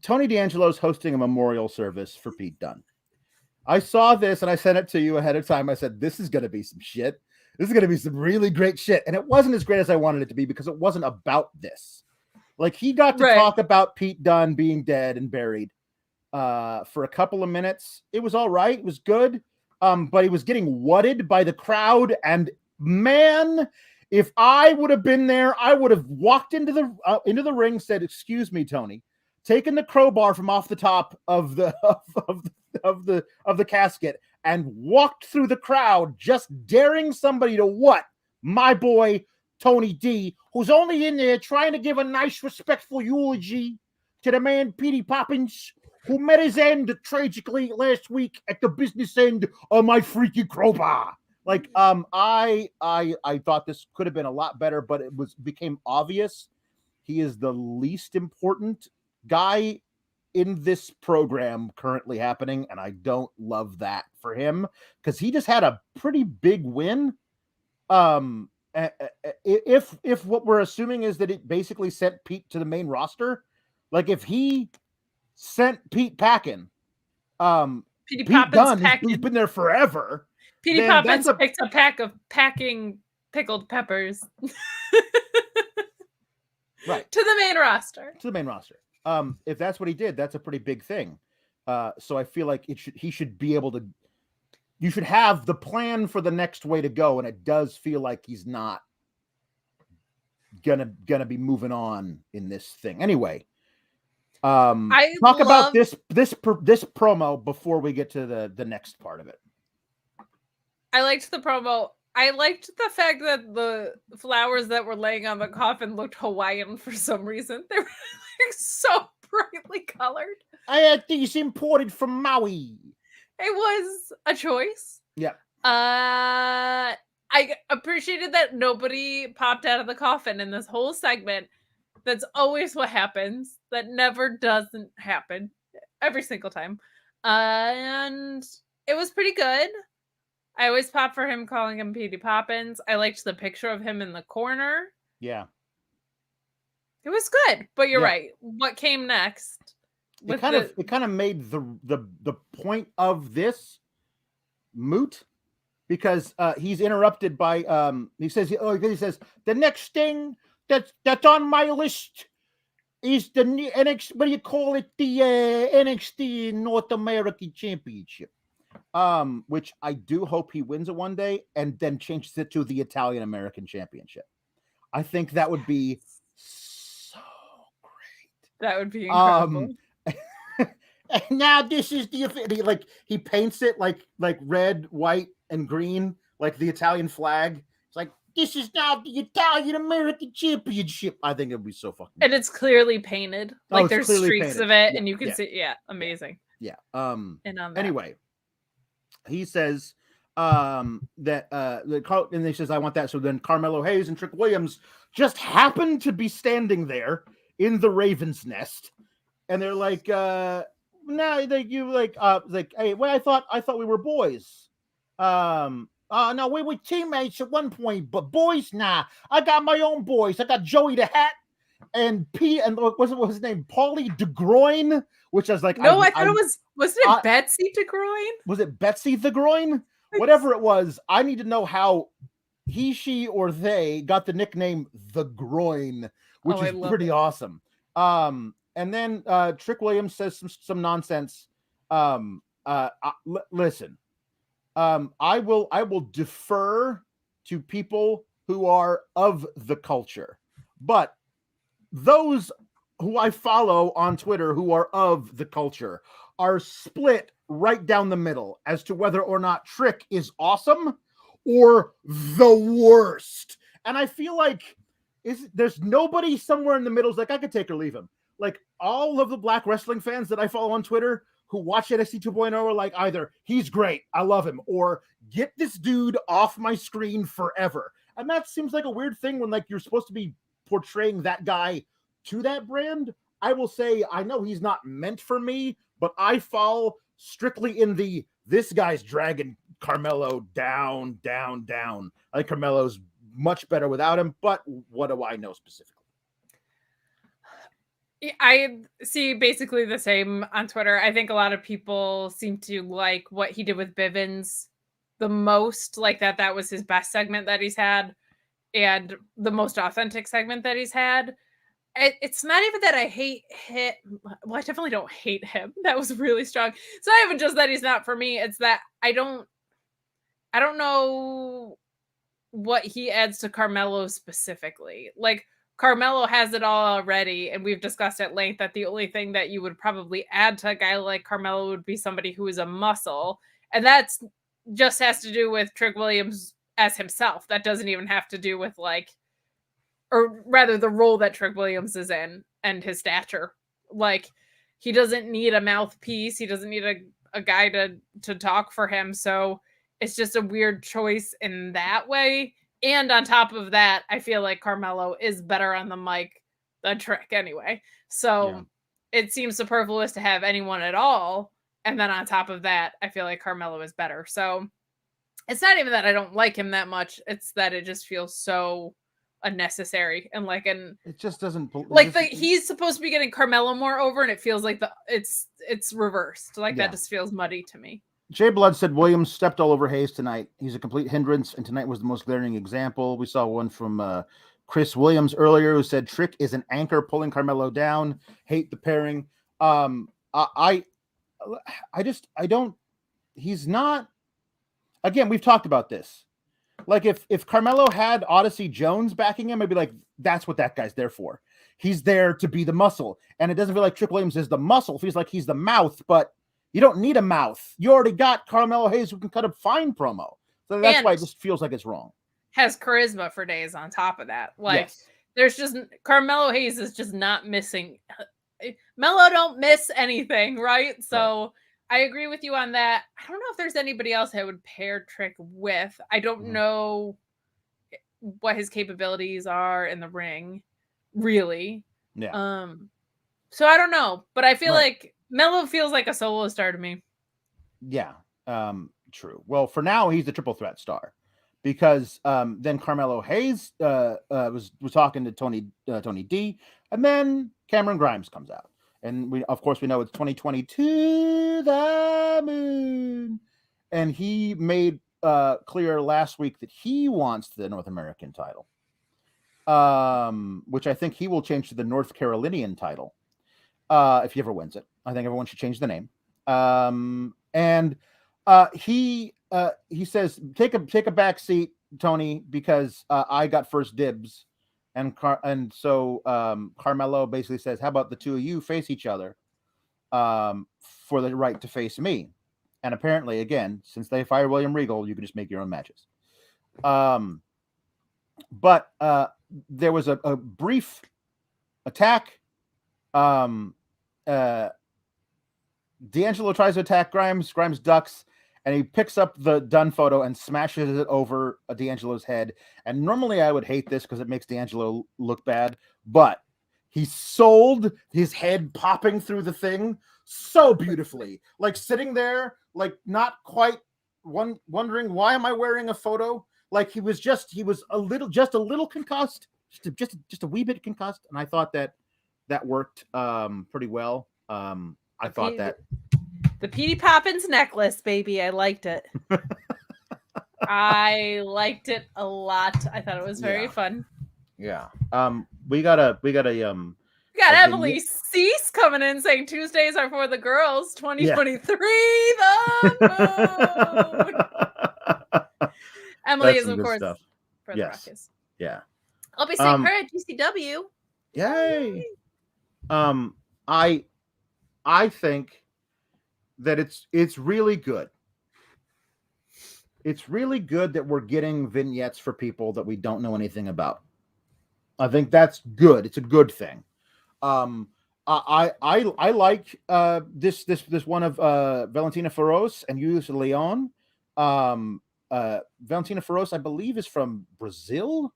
Tony D'Angelo's hosting a memorial service for Pete Dunne. I saw this and I sent it to you ahead of time. I said, "This is gonna be some shit. This is gonna be some really great shit." And it wasn't as great as I wanted it to be because it wasn't about this. Like he got to talk about Pete Dunne being dead and buried for a couple of minutes. It was all right. It was good. But he was getting wutted by the crowd. And man, if I would have been there, I would have walked into the ring, said, "Excuse me, Tony," taken the crowbar from off the top of the casket and walked through the crowd, just daring somebody to what? My boy Tony D, who's only in there trying to give a nice, respectful eulogy to the man, Petey Poppins, who met his end tragically last week at the business end of my freaky crowbar. Like, I thought this could have been a lot better, but it became obvious he is the least important guy in this program currently happening, and I don't love that for him because he just had a pretty big win. If what we're assuming is that it basically sent Pete to the main roster, like if he sent Pete packing, Pete Dunne, who's been there forever, Petey Poppins picked a pack of packing pickled peppers, right, to the main roster. If that's what he did, that's a pretty big thing. So I feel like he should be able to. You should have the plan for the next way to go, and it does feel like he's not gonna be moving on in this thing. Anyway, Talk about this promo before we get to the next part of it. I liked the promo. I liked the fact that the flowers that were laying on the coffin looked Hawaiian for some reason. They were like so brightly colored. I had these imported from Maui. It was a choice. Yeah. I appreciated that nobody popped out of the coffin in this whole segment. That's always what happens. That never doesn't happen every single time. And it was pretty good. I always pop for him calling him Petey Poppins. I liked the picture of him in the corner. Yeah. It was good, but you're right. What came next? It kind of made the point of this moot, because he's interrupted by he says the next thing that's on my list is the NXT, what do you call it, the NXT North American Championship, which I do hope he wins it one day and then changes it to the Italian American Championship. I think that would be so great. That would be incredible. And now this is he paints it like red, white, and green, like the Italian flag. It's like, this is now the Italian American Championship. I think it would be so fucking. And it's clearly painted. Like there's streaks of it, and you can see. Yeah, amazing. Yeah. And anyway, he says and he says, I want that. So then Carmelo Hayes and Trick Williams just happen to be standing there in the Raven's Nest, and they're like, hey, well, I thought we were boys. No, we were teammates at one point, but boys, nah. I got my own boys. I got Joey the Hat and P, and what was his name? Paulie DeGroin, which I was like, no, I thought it wasn't it Betsy DeGroin? Was it Betsy the Groin? Whatever it was, I need to know how he, she, or they got the nickname the Groin, which is pretty awesome. And then Trick Williams says some nonsense. Listen, I will defer to people who are of the culture, but those who I follow on Twitter who are of the culture are split right down the middle as to whether or not Trick is awesome or the worst. And I feel like there's nobody somewhere in the middle who's like, I could take or leave him. Like all of the black wrestling fans that I follow on Twitter who watch NXT 2.0 are like, either he's great, I love him, or get this dude off my screen forever. And that seems like a weird thing when like you're supposed to be portraying that guy to that brand. I will say, I know he's not meant for me, but I fall strictly in this guy's dragging Carmelo down. I think Carmelo's much better without him, but what do I know specifically? I see basically the same on Twitter. I think a lot of people seem to like what he did with Bivens the most, like that was his best segment that he's had and the most authentic segment that he's had. It's not even that I hate him. Well, I definitely don't hate him. That was really strong. It's not even just that he's not for me. It's that I don't know what he adds to Carmelo specifically. Like Carmelo has it all already, and we've discussed at length that the only thing that you would probably add to a guy like Carmelo would be somebody who is a muscle, and that's just has to do with Trick Williams as himself. That doesn't even have to do with or rather the role that Trick Williams is in and his stature. Like he doesn't need a mouthpiece. He doesn't need a guy to talk for him. So it's just a weird choice in that way. And on top of that, I feel like Carmelo is better on the mic than Trick anyway. So It seems superfluous to have anyone at all. And then on top of that, I feel like Carmelo is better. So it's not even that I don't like him that much. It's that it just feels so unnecessary and it just doesn't he's supposed to be getting Carmelo more over, and it feels like it's reversed. That just feels muddy to me. Jay Blood said Williams stepped all over Hayes tonight. He's a complete hindrance, and tonight was the most glaring example. We saw one from Chris Williams earlier who said Trick is an anchor pulling Carmelo down. Hate the pairing. He's not. Again, we've talked about this. Like if Carmelo had Odyssey Jones backing him, I'd be like, that's what that guy's there for. he's there to be the muscle. And it doesn't feel like Trick Williams is the muscle. It feels like he's the mouth, but you don't need a mouth. You already got Carmelo Hayes who can cut a fine promo. So that's why it just feels like it's wrong. Has charisma for days on top of that. Like, there's just, Carmelo Hayes is just not missing. Melo don't miss anything, right? So I agree with you on that. I don't know if there's anybody else I would pair Trick with. I don't know what his capabilities are in the ring, really. Yeah. So I don't know, but I feel like Melo feels like a solo star to me. Yeah. True. Well, for now, he's the triple threat star, because then Carmelo Hayes was talking to Tony D, and then Cameron Grimes comes out, and we know it's 2022 the moon, and he made clear last week that he wants the North American title, which I think he will change to the North Carolinian title if he ever wins it. I think everyone should change the name. And he says, take a back seat, Tony, because I got first dibs. And so Carmelo basically says, how about the two of you face each other for the right to face me? And apparently, again, since they fired William Regal, you can just make your own matches. But there was a brief attack. D'Angelo tries to attack Grimes. Grimes ducks, and he picks up the Dunne photo and smashes it over D'Angelo's head. And normally I would hate this because it makes D'Angelo look bad, but he sold his head popping through the thing so beautifully, like sitting there, like not quite wondering, why am I wearing a photo? Like he was a little concussed, just a wee bit concussed. And I thought that worked pretty well. I thought that the Petey Poppins necklace, baby. I liked it. I liked it a lot. I thought it was very fun. Yeah. We got Emily Cease coming in saying Tuesdays are for the girls. 2023, the moon. Emily is, of course, stuff for the Rockets. Yeah. I'll be seeing her at GCW. Yay. I think that it's really good. It's really good that we're getting vignettes for people that we don't know anything about. I think that's good. It's a good thing. I like this one of Valentina Feroz and Luis Leon. Valentina Feroz, I believe, is from Brazil.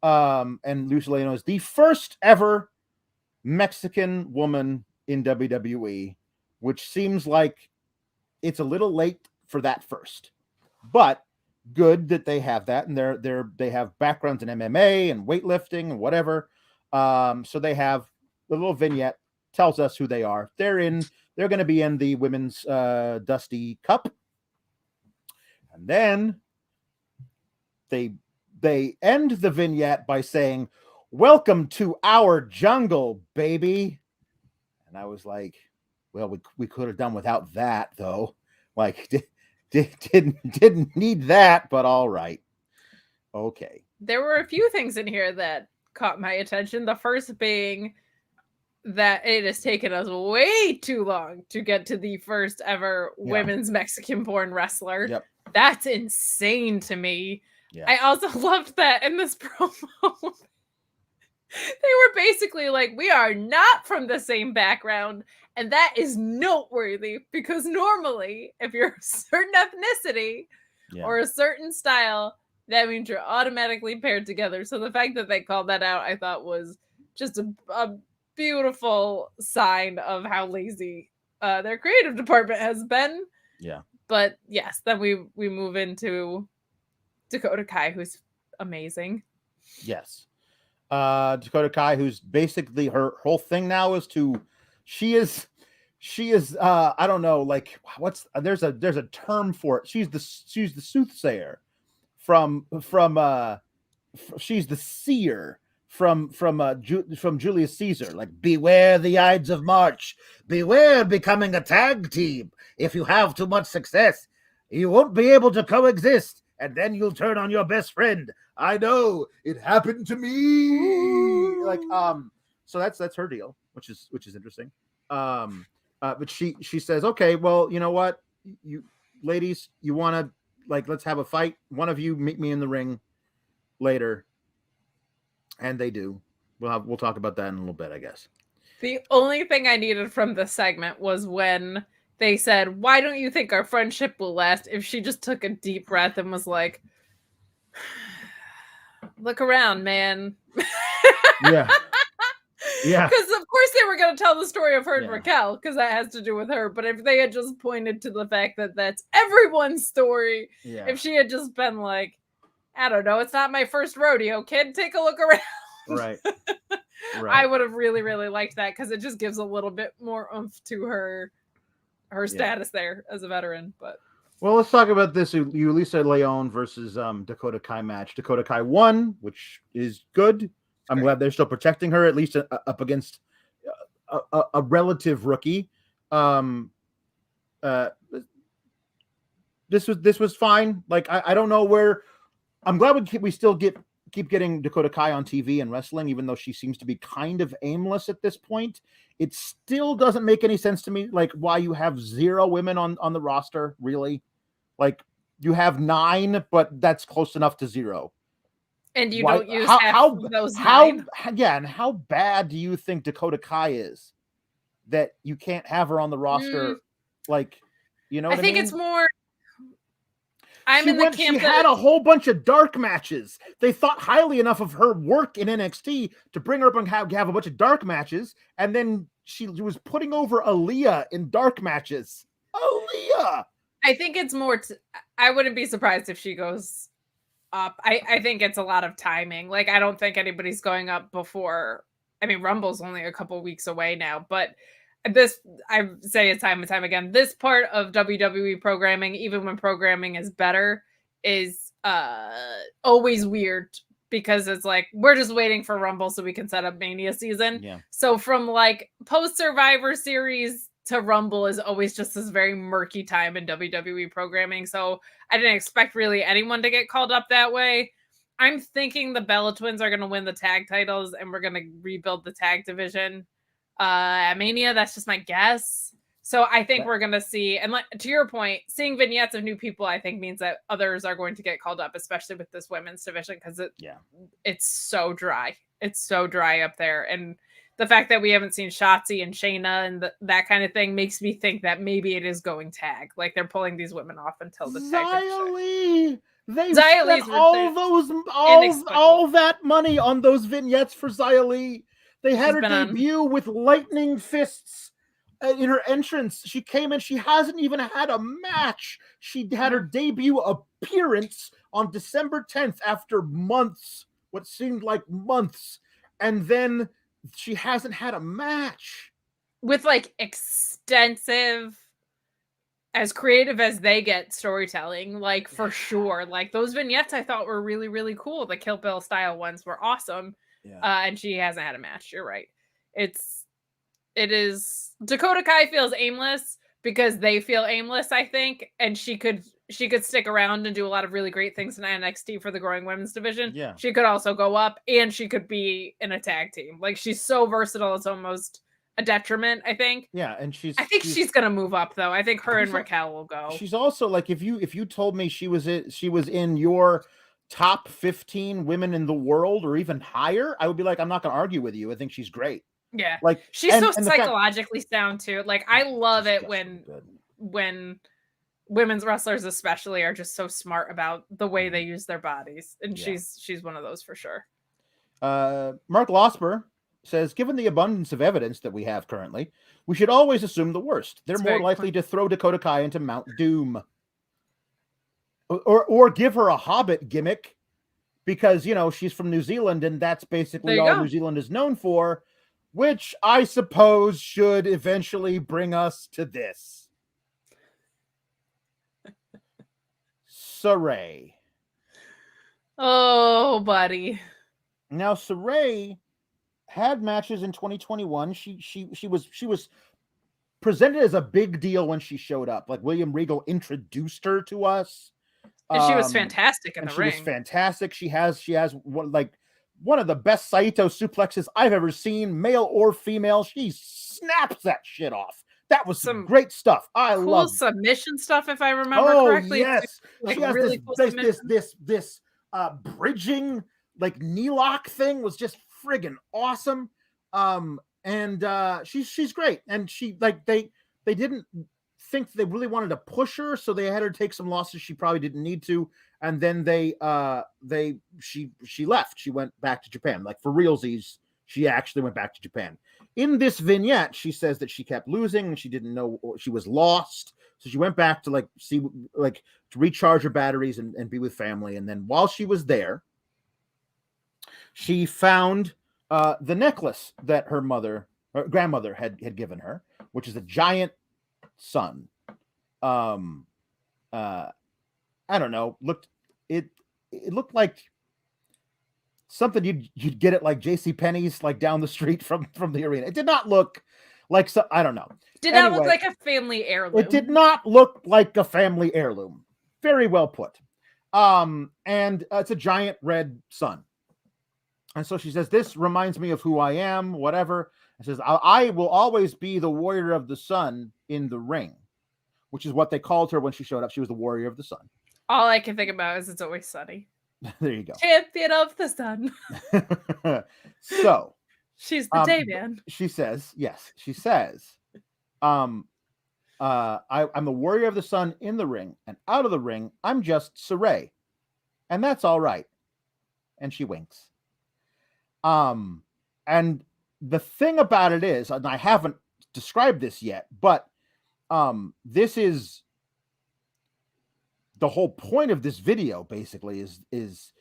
And Luis Leon is the first ever Mexican woman in WWE, which seems like it's a little late for that first, but good that they have that, and they have backgrounds in MMA and weightlifting and whatever. So they have the little vignette tells us who they are. They're going to be in the women's Dusty Cup, and then they end the vignette by saying, "Welcome to our jungle, baby." And I was like, well, we could have done without that, though. Like, didn't need that, but all right. Okay. There were a few things in here that caught my attention. The first being that it has taken us way too long to get to the first ever women's Mexican-born wrestler. Yep. That's insane to me. Yeah. I also loved that in this promo. They were basically like, we are not from the same background, and that is noteworthy because normally if you're a certain ethnicity or a certain style, that means you're automatically paired together. So the fact that they called that out, I thought was just a beautiful sign of how lazy their creative department has been. Yeah. But yes, then we move into Dakota Kai, who's amazing. Yes. Dakota Kai, who's basically her whole thing now is she is I don't know, like there's a term for it. She's the soothsayer from she's the seer from Julius Caesar, like, beware the Ides of March, beware becoming a tag team. If you have too much success, you won't be able to coexist, and then you'll turn on your best friend. I know, it happened to me. Like, So that's her deal, which is interesting. But she says, okay, well, you know what, you ladies, you want to let's have a fight. One of you meet me in the ring later, and they do. We'll talk about that in a little bit, I guess. The only thing I needed from this segment was when they said, "Why don't you think our friendship will last?" If she just took a deep breath and was like, "Look around, man." Yeah. Yeah. Because of course they were going to tell the story of her and Raquel, because that has to do with her. But if they had just pointed to the fact that that's everyone's story, if she had just been like, I don't know, it's not my first rodeo, kid, take a look around. Right. I would have really, really liked that, because it just gives a little bit more oomph to her status there as a veteran. But well, let's talk about this Yulisa Leon versus Dakota Kai match. Dakota Kai won, which is good. I'm glad they're still protecting her, at least up against a relative rookie. This was fine. Like, I don't know where. I'm glad we still keep getting Dakota Kai on TV and wrestling, even though she seems to be kind of aimless at this point. It still doesn't make any sense to me, like, why you have 0 women on the roster, really. Like, you have 9, but that's close enough to 0. And you don't use those 9? Yeah, and how bad do you think Dakota Kai is that you can't have her on the roster? Like, you know what I think mean? it's more... She had a whole bunch of dark matches. They thought highly enough of her work in NXT to bring her up and have a bunch of dark matches, and then she was putting over Aaliyah in dark matches. Aaliyah! I think it's more... I wouldn't be surprised if she goes up. I think it's a lot of timing. Like, I don't think anybody's going up before... I mean, Rumble's only a couple weeks away now, but this, I say it time and time again, this part of WWE programming, even when programming is better, is always weird, because it's like, we're just waiting for Rumble so we can set up Mania season. Yeah. So from like post Survivor Series to Rumble is always just this very murky time in WWE programming. So I didn't expect really anyone to get called up that way. I'm thinking the Bella Twins are going to win the tag titles, and we're going to rebuild the tag division at Mania. That's just my guess. So I think we're going to see, and like, to your point, seeing vignettes of new people, I think means that others are going to get called up, especially with this women's division, because it's so dry. It's so dry up there. And the fact that we haven't seen Shotzi and Shayna and that kind of thing makes me think that maybe it is going tag. Like, they're pulling these women off until the tag. They spent all that money on those vignettes for Xia Li. They had her debut with lightning fists in her entrance. She came in. She hasn't even had a match. She had her debut appearance on December 10th after months, what seemed like months. And then she hasn't had a match. With like extensive, as creative as they get storytelling, like, for sure. Like, those vignettes I thought were really, really cool. The Kill Bill style ones were awesome. And she hasn't had a match. You're right. It is Dakota Kai feels aimless because they feel aimless, I think. And she could stick around and do a lot of really great things in NXT for the growing women's division. Yeah. She could also go up, and she could be in a tag team. Like, she's so versatile, it's almost a detriment, I think. Yeah, and I think she's gonna move up, though. I think her and Raquel will go. She's also, like, if you told me she was in your top 15 women in the world or even higher, I would be like, I'm not gonna argue with you. I think she's great. Yeah, like, she's so psychologically sound too. Like, I love it when women's wrestlers especially are just so smart about the way they use their bodies, and she's one of those for sure. Mark Losper says, given the abundance of evidence that we have currently, we should always assume the worst. They're more likely to throw Dakota Kai into Mount Doom. Or give her a Hobbit gimmick, because, you know, she's from New Zealand, and that's basically all New Zealand is known for, which I suppose should eventually bring us to this. Sarray. Oh, buddy. Now, Sarray had matches in 2021. She was presented as a big deal when she showed up. Like, William Regal introduced her to us. And she was fantastic in the ring. She was fantastic. She has what, like, one of the best Saito suplexes I've ever seen, male or female. She snaps that shit off. That was some great stuff. I love submission stuff, if I remember correctly. Yes, she has really this bridging like knee lock thing was just friggin' awesome. She's great, and she like they didn't think they really wanted to push her, so they had her take some losses she probably didn't need to, and then she left. She went back to Japan, like for realsies. She actually went back to Japan. In this vignette, she says that she kept losing and she didn't know, she was lost. So she went back to to recharge her batteries and be with family. And then while she was there, she found the necklace that her grandmother had given her, which is a giant sun. I don't know. It looked like something you'd get at like JCPenney's, like down the street from the arena. It did not look like I don't know. Did not look like a family heirloom. It did not look like a family heirloom. Very well put. And it's a giant red sun. And so she says, "This reminds me of who I am, whatever." It says, I will always be the warrior of the sun in the ring," which is what they called her when she showed up. She was the warrior of the sun. All I can think about is It's Always Sunny. There you go. Champion of the sun. So she's the day man. She says, yes, she says, I'm the warrior of the sun in the ring, and out of the ring, I'm just Sarray. And that's all right. And she winks. And the thing about it is, and I haven't described this yet, but this is the whole point of this video, basically, is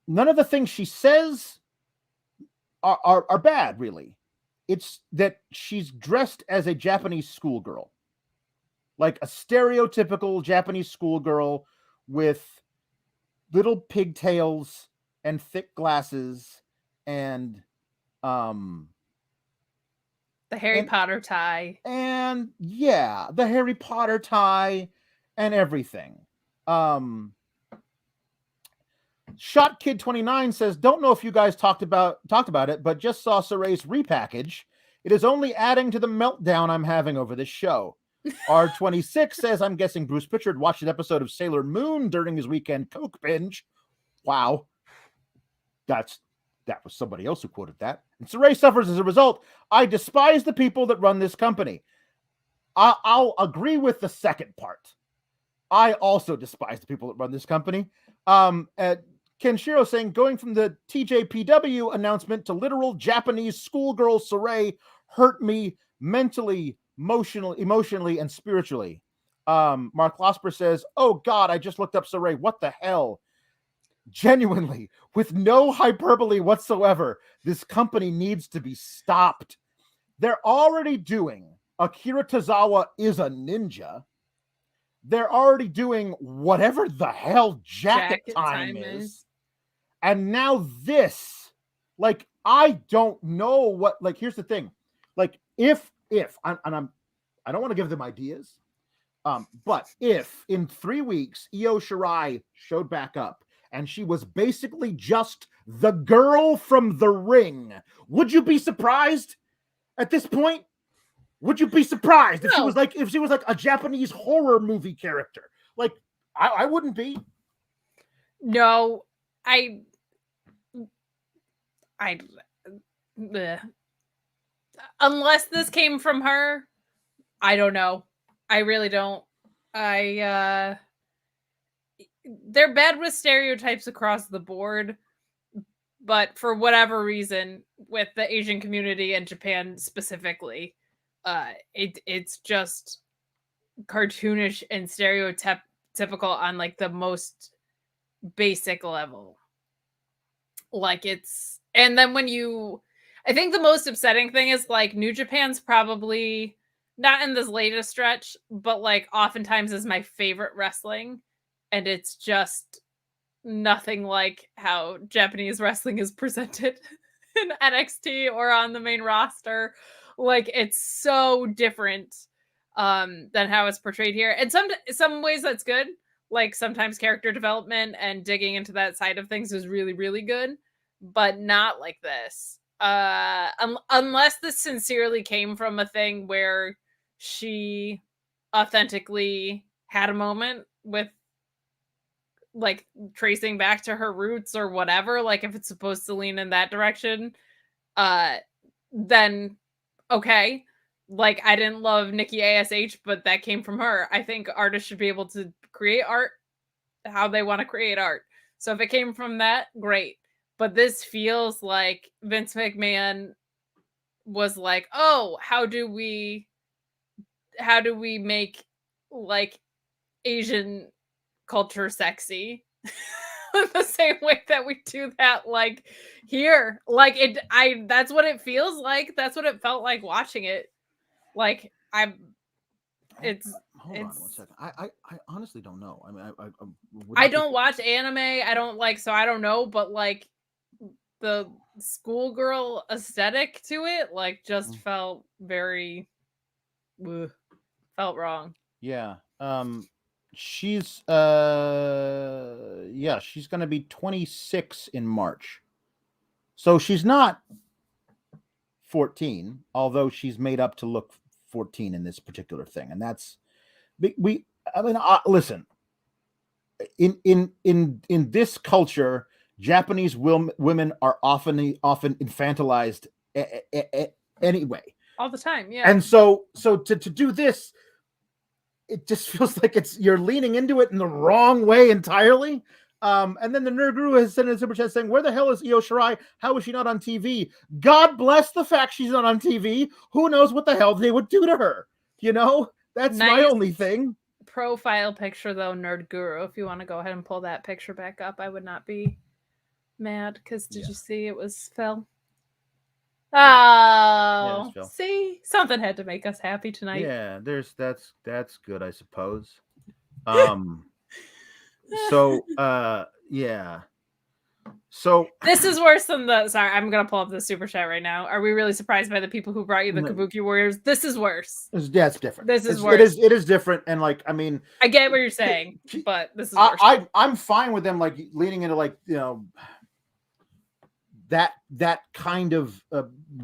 none of the things she says are bad, really. It's that she's dressed as a Japanese schoolgirl, like a stereotypical Japanese schoolgirl with little pigtails and thick glasses and the Harry Potter tie. And yeah, the Harry Potter tie and everything. Shot Kid 29 says, "Don't know if you guys talked about it, but just saw Sarray's repackage. It is only adding to the meltdown I'm having over this show." R26 says, "I'm guessing Bruce Pritchard watched an episode of Sailor Moon during his weekend Coke binge." Wow. That was somebody else who quoted that. And Sarray suffers as a result. "I despise the people that run this company." I'll agree with the second part. I also despise the people that run this company. Kenshiro saying, "Going from the TJPW announcement to literal Japanese schoolgirl Sarray hurt me mentally, emotionally, and spiritually." Mark Losper says, "Oh God, I just looked up Sarray. What the hell? Genuinely, with no hyperbole whatsoever, this company needs to be stopped. They're already doing Akira Tozawa is a ninja. They're already doing whatever the hell jacket time is. And now this, like, I don't know what, like, here's the thing. Like, I don't want to give them ideas, but if in 3 weeks, Io Shirai showed back up and she was basically just the girl from the ring, would you be surprised at this point? Would you be surprised if she was like a Japanese horror movie character? Like, I wouldn't be. No, unless this came from her, I don't know. I really don't. They're bad with stereotypes across the board, but for whatever reason, with the Asian community and Japan specifically, it's just cartoonish and stereotypical on like the most basic level. Like it's, and then I think the most upsetting thing is like New Japan's probably not in this latest stretch, but like oftentimes is my favorite wrestling. And it's just nothing like how Japanese wrestling is presented in NXT or on the main roster. Like it's so different than how it's portrayed here. And some ways that's good. like sometimes character development and digging into that side of things is really, really good, but not like this. Unless this sincerely came from a thing where she authentically had a moment with like tracing back to her roots or whatever, like if it's supposed to lean in that direction, then okay. Like I didn't love Nikki ASH, but that came from her. I think artists should be able to create art how they want to create art. So if it came from that, great. But this feels like Vince McMahon was like, "Oh, how do we make like Asian culture sexy?" The same way that we do that like here. Like that's what it feels like. That's what it felt like watching it. Like hold on one second. I honestly don't know. I mean, I don't watch anime. I don't like, so I don't know. But like the schoolgirl aesthetic to it, like just felt very felt wrong. Yeah. She's she's gonna be 26 in March, so she's not 14, although she's made up to look 14 in this particular thing, and that's listen, in this culture, Japanese women are often infantilized anyway, all the time. Yeah. And so to do this, it just feels like you're leaning into it in the wrong way entirely. And then the Nerd Guru has sent in a super chat saying, "Where the hell is Io Shirai? How is she not on TV? God bless the fact she's not on TV. Who knows what the hell they would do to her? You know, that's nice. My only thing." Profile picture though, Nerd Guru. If you want to go ahead and pull that picture back up, I would not be mad. Because did you see it was Phil? Oh, yeah, see, something had to make us happy tonight. Yeah, that's good, I suppose. So this is worse than sorry, I'm gonna pull up the super chat right now. Are we really surprised by the people who brought you the Kabuki Warriors? This is worse. Yeah, it's different. This is worse. It is different, and like I mean, I get what you're saying, but this is worse. I'm fine with them like leaning into like, you know, that kind of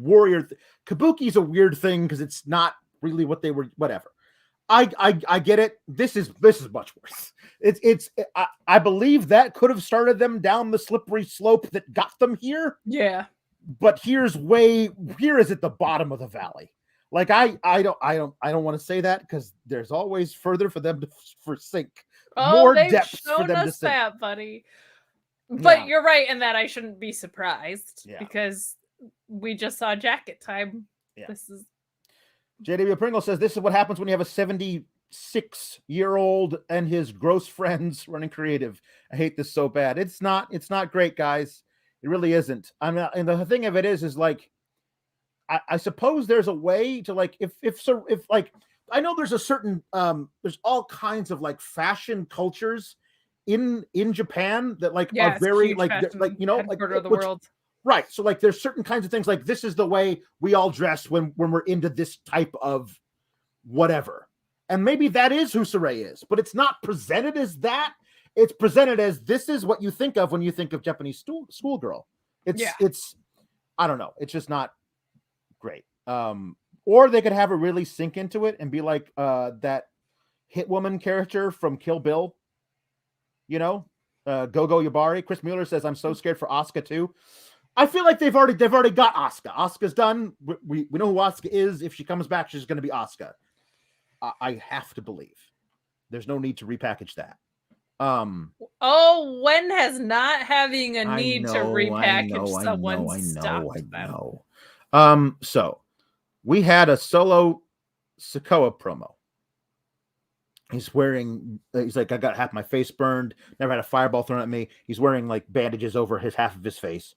warrior. Kabuki is a weird thing because it's not really what they were. Whatever. I get it. This is much worse. I believe that could have started them down the slippery slope that got them here. Yeah. But here is at the bottom of the valley. Like I don't want to say that because there's always further for them to sink. More depth for them to sink. That, buddy. But you're right in that I shouldn't be surprised because we just saw Jacket Time. Yeah. This is JW Pringle says this is what happens when you have a 76-year-old and his gross friends running creative. I hate this so bad. It's not great, guys. It really isn't. And the thing of it is like I suppose there's a way to like if like I know there's a certain there's all kinds of like fashion cultures in Japan that like are very like you know like of the world. Right. So like there's certain kinds of things like this is the way we all dress when we're into this type of whatever. And maybe that is who Sarray is, but it's not presented as that. It's presented as this is what you think of when you think of Japanese schoolgirl. It's I don't know. It's just not great. Or they could have her really sink into it and be like that hit woman character from Kill Bill. You know, Gogo Yubari. Chris Mueller says I'm so scared for Asuka too. I feel like they've already got Asuka. Asuka's done. We know who Asuka is. If she comes back, she's going to be Asuka. I have to believe. There's no need to repackage that. When has not having a need to repackage someone stopped them? So we had a solo Sikoa promo. He's like, I got half my face burned. Never had a fireball thrown at me. He's wearing like bandages over half of his face.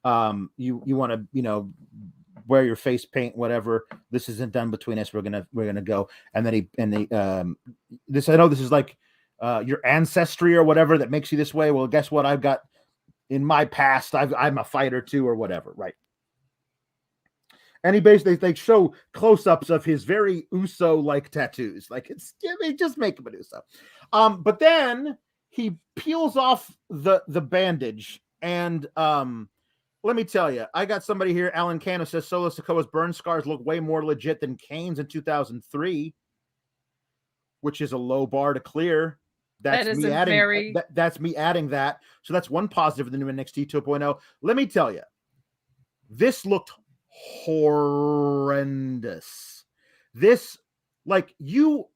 You want to, you know, wear your face paint, whatever. This isn't done between us. We're gonna go. And then I know this is like your ancestry or whatever that makes you this way. Well, guess what? I've got in my past. I'm a fighter too, or whatever, right? And he basically, they show close-ups of his very Uso-like tattoos. Like, they just make him an Uso. But then he peels off the bandage. And let me tell you, I got somebody here, Alan Cano says Solo Sikoa's burn scars look way more legit than Kane's in 2003, which is a low bar to clear. That's me adding that. So that's one positive of the new NXT 2.0. Let me tell you, this looked horrendous. This, like, you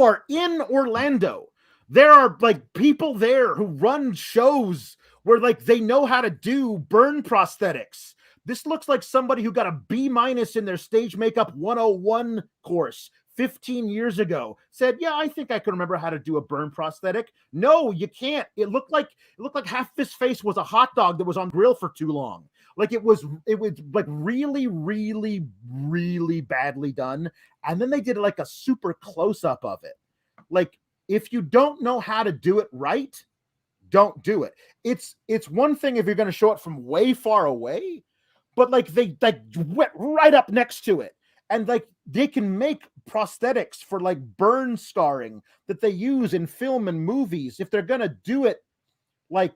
are in Orlando. There are like people there who run shows where like they know how to do burn prosthetics. This looks like somebody who got a B- in their stage makeup 101 course 15 years ago said, yeah, I think I can remember how to do a burn prosthetic. No, you can't. It looked like half his face was a hot dog that was on grill for too long. Like it was like really, really, really badly done. And then they did like a super close up of it. Like, if you don't know how to do it right, don't do it. It's one thing if you're going to show it from way far away, but like they like went right up next to it. And like they can make prosthetics for like burn scarring that they use in film and movies. If they're going to do it like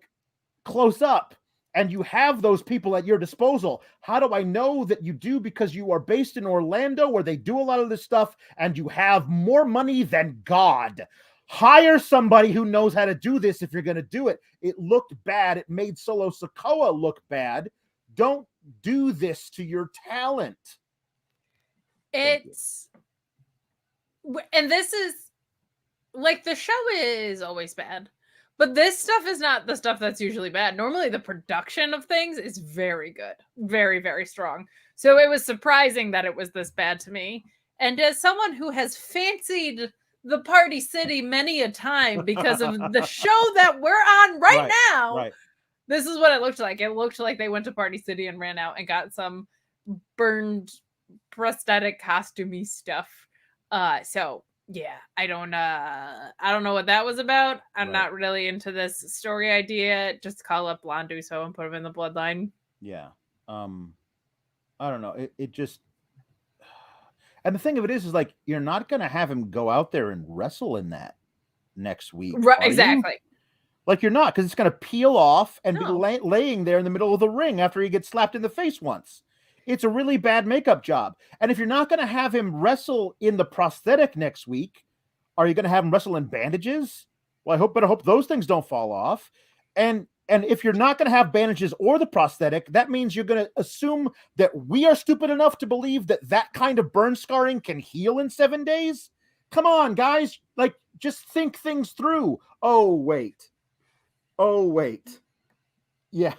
close up and you have those people at your disposal, how do I know that you do? Because you are based in Orlando where they do a lot of this stuff and you have more money than God. Hire somebody who knows how to do this if you're going to do it. It looked bad. It made Solo Sikoa look bad. Don't do this to your talent. And this is like, the show is always bad, but this stuff is not the stuff that's usually bad. Normally the production of things is very good, very, very strong. So it was surprising that it was this bad to me. And as someone who has fancied the Party City many a time because of the show that we're on right now, this is what it looked like. It looked like they went to Party City and ran out and got some burned prosthetic costumey stuff. So yeah, I don't know what that was about. I'm not really into this story idea. Just call up Blonde Uso and put him in the bloodline. Yeah. I don't know. It just, and the thing of it is like, you're not going to have him go out there and wrestle in that next week. Right, exactly. You? Like, you're not, because it's going to peel off and be laying there in the middle of the ring after he gets slapped in the face once. It's a really bad makeup job. And if you're not going to have him wrestle in the prosthetic next week, are you going to have him wrestle in bandages? Well, I hope those things don't fall off. And if you're not going to have bandages or the prosthetic, that means you're going to assume that we are stupid enough to believe that that kind of burn scarring can heal in 7 days. Come on, guys. Like, just think things through. Oh, wait. Yeah.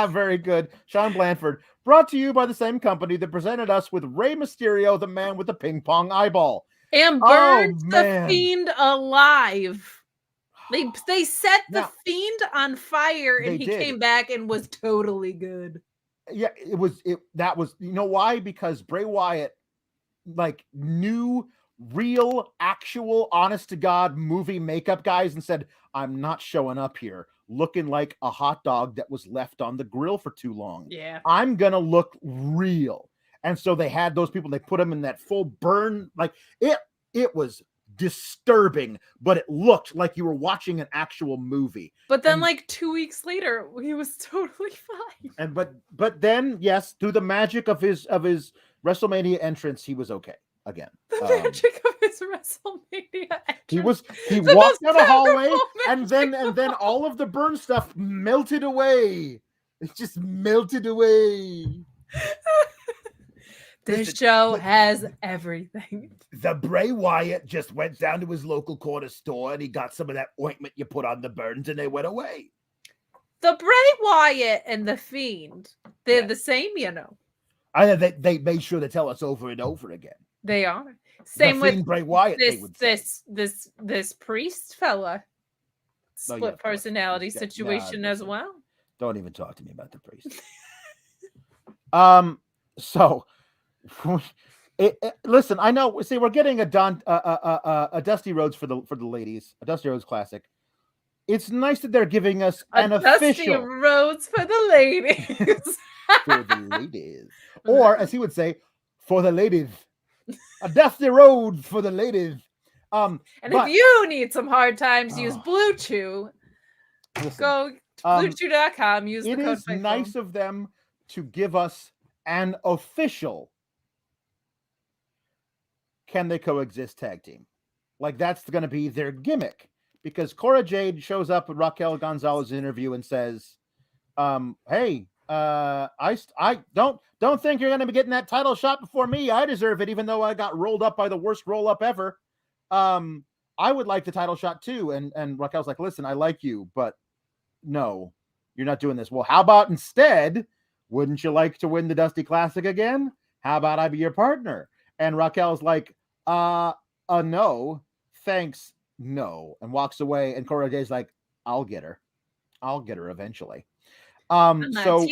Very good. Sean Blanford, brought to you by the same company that presented us with Rey Mysterio, the man with the ping pong eyeball. And burned the Fiend alive. They set the Fiend on fire and he came back and was totally good. Yeah, that was, you know why? Because Bray Wyatt like knew real, actual, honest to God movie makeup guys and said, I'm not showing up here looking like a hot dog that was left on the grill for too long. Yeah. I'm going to look real. And so they had those people, they put them in that full burn. Like it was disturbing, but it looked like you were watching an actual movie. But then like 2 weeks later, he was totally fine. And but then, yes, through the magic of his WrestleMania entrance, he was okay again. The magic of his WrestleMania entrance. He walked down a hallway and then all of the burn stuff melted away. It just melted away. This show has everything. The Bray Wyatt just went down to his local corner store and he got some of that ointment you put on the burns and they went away. The Bray Wyatt and the Fiend, they're the same, you know. They made sure to tell us over and over again. They are. Same the with Fiend, Bray Wyatt. This priest fella. Split personality situation as well. Don't even talk to me about the priest. So listen, I know. See, we're getting a Dusty Rhodes for the ladies, a Dusty Rhodes Classic. It's nice that they're giving us an official Dusty Rhodes for the ladies. For the ladies. Or, as he would say, for the ladies. A dusty road for the ladies. If you need some hard times, use Blue Chew. Go to bluechew.com. Use the code It is nice of them to give us an official Can They Coexist tag team. Like, that's going to be their gimmick. Because Cora Jade shows up at Raquel Gonzalez's interview and says, hey, I don't think you're going to be getting that title shot before me. I deserve it, even though I got rolled up by the worst roll up ever. I would like the title shot too. And Raquel's like, listen, I like you, but no, you're not doing this. Well, how about instead, wouldn't you like to win the Dusty Classic again? How about I be your partner? And Raquel's like, no, thanks, no, and walks away. And Cora Jade's like, I'll get her eventually. So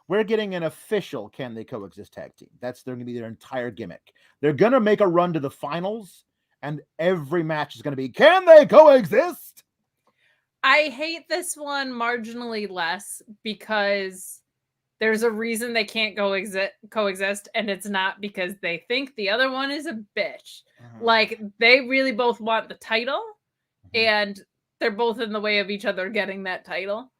we're getting an official Can They Coexist tag team. That's going to be their entire gimmick. They're going to make a run to the finals, and every match is going to be, can they coexist? I hate this one marginally less because there's a reason they can't coexist, and it's not because they think the other one is a bitch. Like, they really both want the title, and they're both in the way of each other getting that title.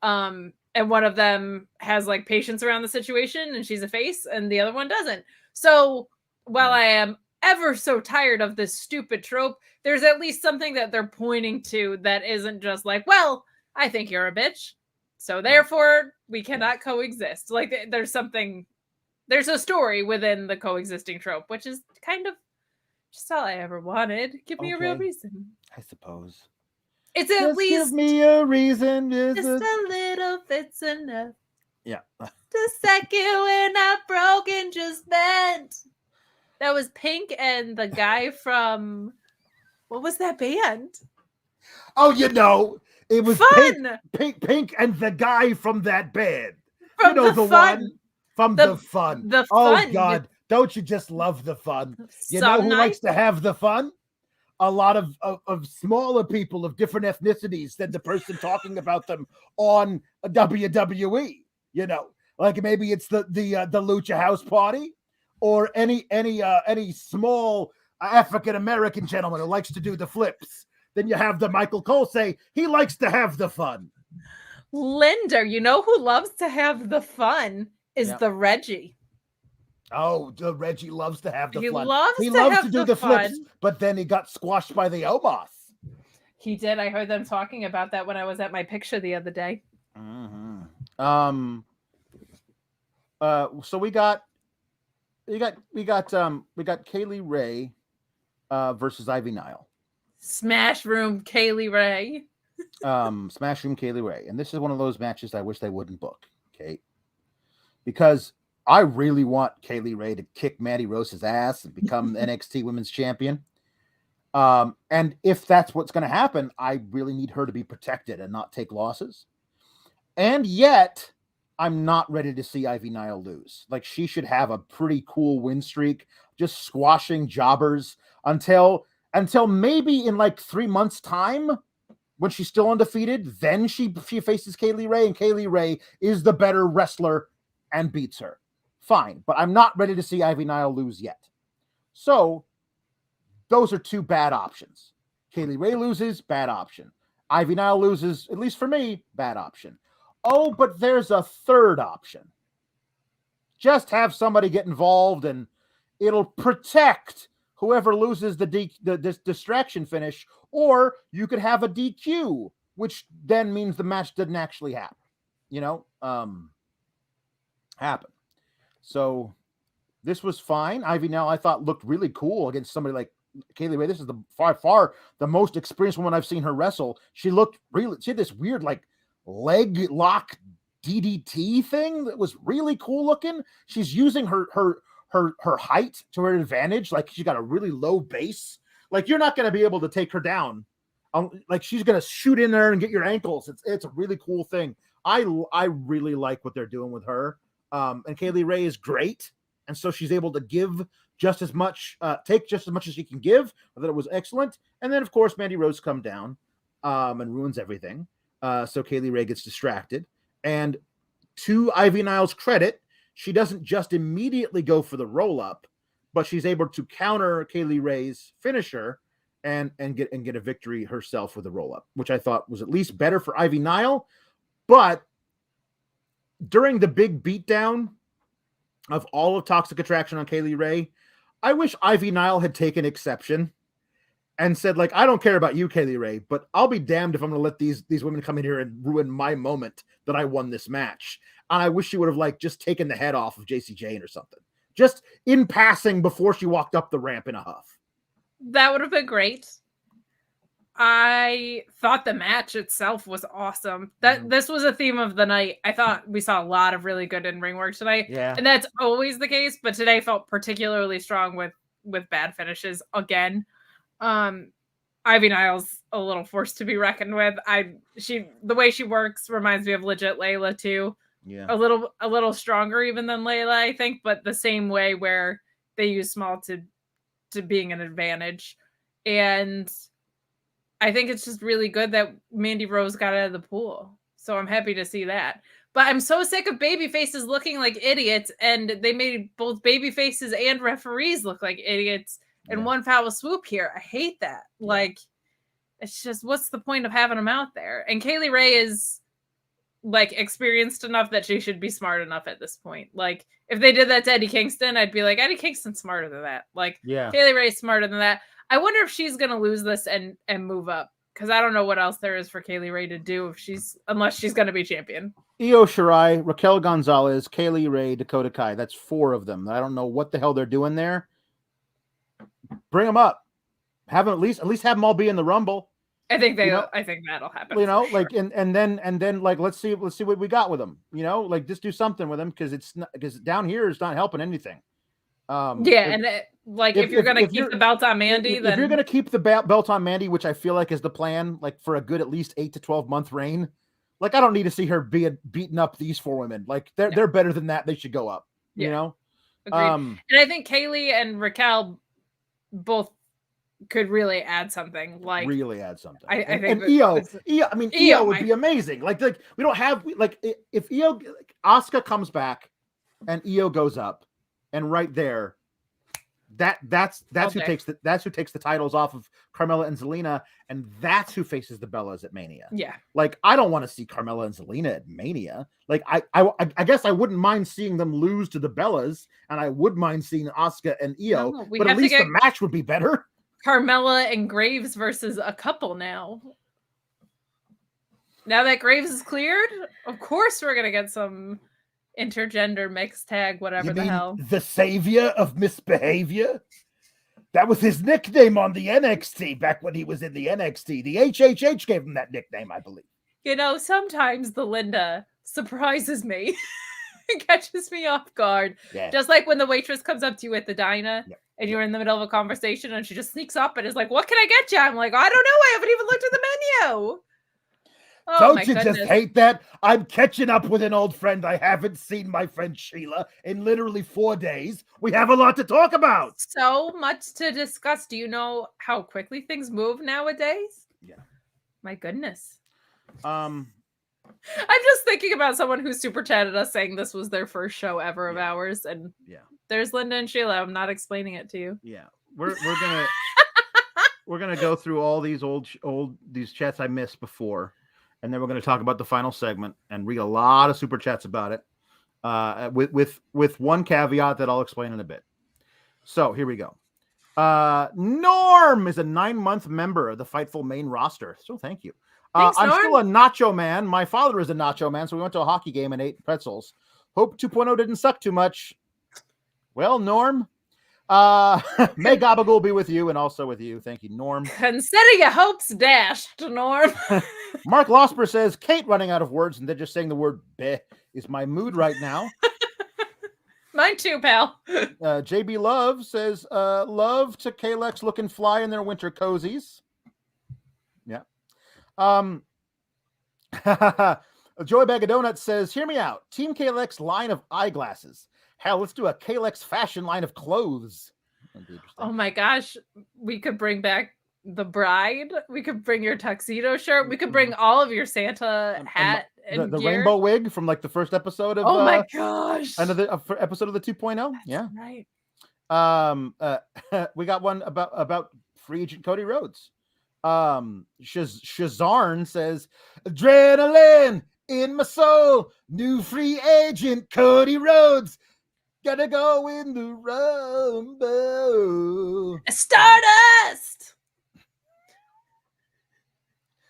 And one of them has like patience around the situation and she's a face, and the other one doesn't. So while I am ever so tired of this stupid trope, there's at least something that they're pointing to that isn't just like, well, I think you're a bitch, so therefore we cannot coexist. Like, there's a story within the coexisting trope, which is kind of just all I ever wanted. Give me a real reason. I suppose. It's at just least give me a reason. Just a little bit's enough. Yeah. The second we're not broken, just bent. That was Pink and the guy from, what was that band? Oh, it was Fun. Pink and the guy from that band. From the Fun. One from the Fun. The Oh Fun. God, don't you just love the Fun? You know who likes to have the fun? A lot of smaller people of different ethnicities than the person talking about them on WWE. Like maybe it's the Lucha House Party, or any small African American gentleman who likes to do the flips. Then you have the Michael Cole say he likes to have the fun. Linda, you know who loves to have the fun is the Reggie. Oh, the Reggie loves to have the fun. He loves to do the flips, but then he got squashed by the Omos. He did. I heard them talking about that when I was at my picture the other day. So we got Kaylee Ray versus Ivy Nile. Smash Room Kaylee Ray. Smash Room Kaylee Ray. And this is one of those matches I wish they wouldn't book, Kate. Because I really want Kaylee Ray to kick Mandy Rose's ass and become NXT Women's Champion. And if that's what's going to happen, I really need her to be protected and not take losses. And yet, I'm not ready to see Ivy Nile lose. Like, she should have a pretty cool win streak, just squashing jobbers until maybe in like 3 months' time, when she's still undefeated, then she faces Kaylee Ray, and Kaylee Ray is the better wrestler and beats her. Fine, but I'm not ready to see Ivy Nile lose yet. So, those are two bad options. Kaylee Ray loses, bad option. Ivy Nile loses, at least for me, bad option. Oh, but there's a third option. Just have somebody get involved, and it'll protect whoever loses the distraction finish, or you could have a DQ, which then means the match didn't actually happen. Happen. So this was fine. Ivy Nile, I thought, looked really cool against somebody like Kaylee Ray. This is the far the most experienced woman I've seen her wrestle. She had this weird like leg lock DDT thing that was really cool looking. She's using her height to her advantage. Like, she got a really low base. Like, you're not going to be able to take her down. Like, she's going to shoot in there and get your ankles. It's a really cool thing. I really like what they're doing with her. And Kaylee Ray is great. And so she's able to give just as much, take just as much as she can give. I thought it was excellent. And then, of course, Mandy Rose comes down and ruins everything. So Kaylee Ray gets distracted. And to Ivy Nile's credit, she doesn't just immediately go for the roll-up, but she's able to counter Kaylee Ray's finisher and get a victory herself with a roll-up, which I thought was at least better for Ivy Nile. But during the big beatdown of all of Toxic Attraction on Kaylee Ray, I wish Ivy Nile had taken exception and said, like, I don't care about you, Kaylee Ray, but I'll be damned if I'm going to let these women come in here and ruin my moment that I won this match. And I wish she would have, like, just taken the head off of JC Jane or something, just in passing before she walked up the ramp in a huff. That would have been great. I thought the match itself was awesome. This was a theme of the night. I thought we saw a lot of really good in-ring work tonight. Yeah. And that's always the case, but today felt particularly strong with bad finishes again. Ivy Nile's a little force to be reckoned with. The way she works reminds me of legit Layla too. Yeah. A little stronger even than Layla, I think, but the same way where they use small to being an advantage. And I think it's just really good that Mandy Rose got out of the pool. So I'm happy to see that. But I'm so sick of baby faces looking like idiots, and they made both baby faces and referees look like idiots in one foul swoop here. I hate that. Like, it's just, what's the point of having them out there? And Kaylee Ray is like experienced enough that she should be smart enough at this point. Like, if they did that to Eddie Kingston, I'd be like, Eddie Kingston's smarter than that. Like, Kaylee Ray's smarter than that. I wonder if she's going to lose this and move up, because I don't know what else there is for Kaylee Ray to do unless she's going to be champion. Io Shirai, Raquel Gonzalez, Kaylee Ray, Dakota Kai. That's 4 of them. I don't know what the hell they're doing there. Bring them up. Have them at least have them all be in the Rumble. I think I think that'll happen. Like, and then like let's see what we got with them. Like, just do something with them, because down here is not helping anything. If you're going to keep the belt on Mandy, then if you're going to keep the belt on Mandy, which I feel like is the plan, like for a good at least 8 to 12 month reign, like I don't need to see her beating up these 4 women. Like they're better than that. They should go up. You know. Agreed. And I think Kaylee and Raquel both could really add something. Like really add something. I think and Io. I mean, Io would be amazing. Like we don't have if Io, Asuka comes back and Io goes up, and right there. That's who takes the titles off of Carmella and Zelina, and that's who faces the Bellas at Mania. Yeah, like I don't want to see Carmella and Zelina at Mania. Like I guess I wouldn't mind seeing them lose to the Bellas, and I would mind seeing Asuka and Io, but at least the match would be better. Carmella and Graves versus a couple now. Now that Graves is cleared, of course we're gonna get some intergender mixed tag, whatever the hell. The savior of misbehavior? That was his nickname on the NXT back when he was in the NXT. The HHH gave him that nickname, I believe. Sometimes the Linda surprises me. It catches me off guard. Yeah. Just like when the waitress comes up to you at the diner and you're in the middle of a conversation and she just sneaks up and is like, what can I get you? I'm like, I don't know. I haven't even looked at the menu. Oh, don't you just hate that? I'm catching up with an old friend. I haven't seen my friend Sheila in literally 4 days. We have a lot to talk about. So much to discuss. Do you know how quickly things move nowadays? Yeah. My goodness. I'm just thinking about someone who super chatted us saying this was their first show ever of ours. And there's Linda and Sheila. I'm not explaining it to you. Yeah. We're gonna go through all these these chats I missed before. And then we're going to talk about the final segment and read a lot of super chats about it, with one caveat that I'll explain in a bit. So here we go. Norm is a 9-month member of the Fightful main roster. So thank you. Thanks, I'm Norm. still a nacho man. My father is a nacho man, so we went to a hockey game and ate pretzels. Hope 2.0 didn't suck too much. Well, Norm. May Gabagool be with you and also with you. Thank you, Norm. Consider your hopes dashed, Norm. Mark Losper says, Kate running out of words and they're just saying the word bleh is my mood right now. Mine too, pal. JB Love says, love to Kalex looking fly in their winter cozies. Yeah. Joy Bag of Donuts says, hear me out. Team Kalex line of eyeglasses. Hell, let's do a Kalex fashion line of clothes. Oh my gosh. We could bring back the bride. We could bring your tuxedo shirt. We could bring all of your Santa hat the rainbow wig from like the first episode of. Oh my gosh! Another episode of the 2.0. Yeah, right. We got one about free agent Cody Rhodes. Shazarn says, "Adrenaline in my soul, new free agent Cody Rhodes, gotta go in the Rumble." Stardust.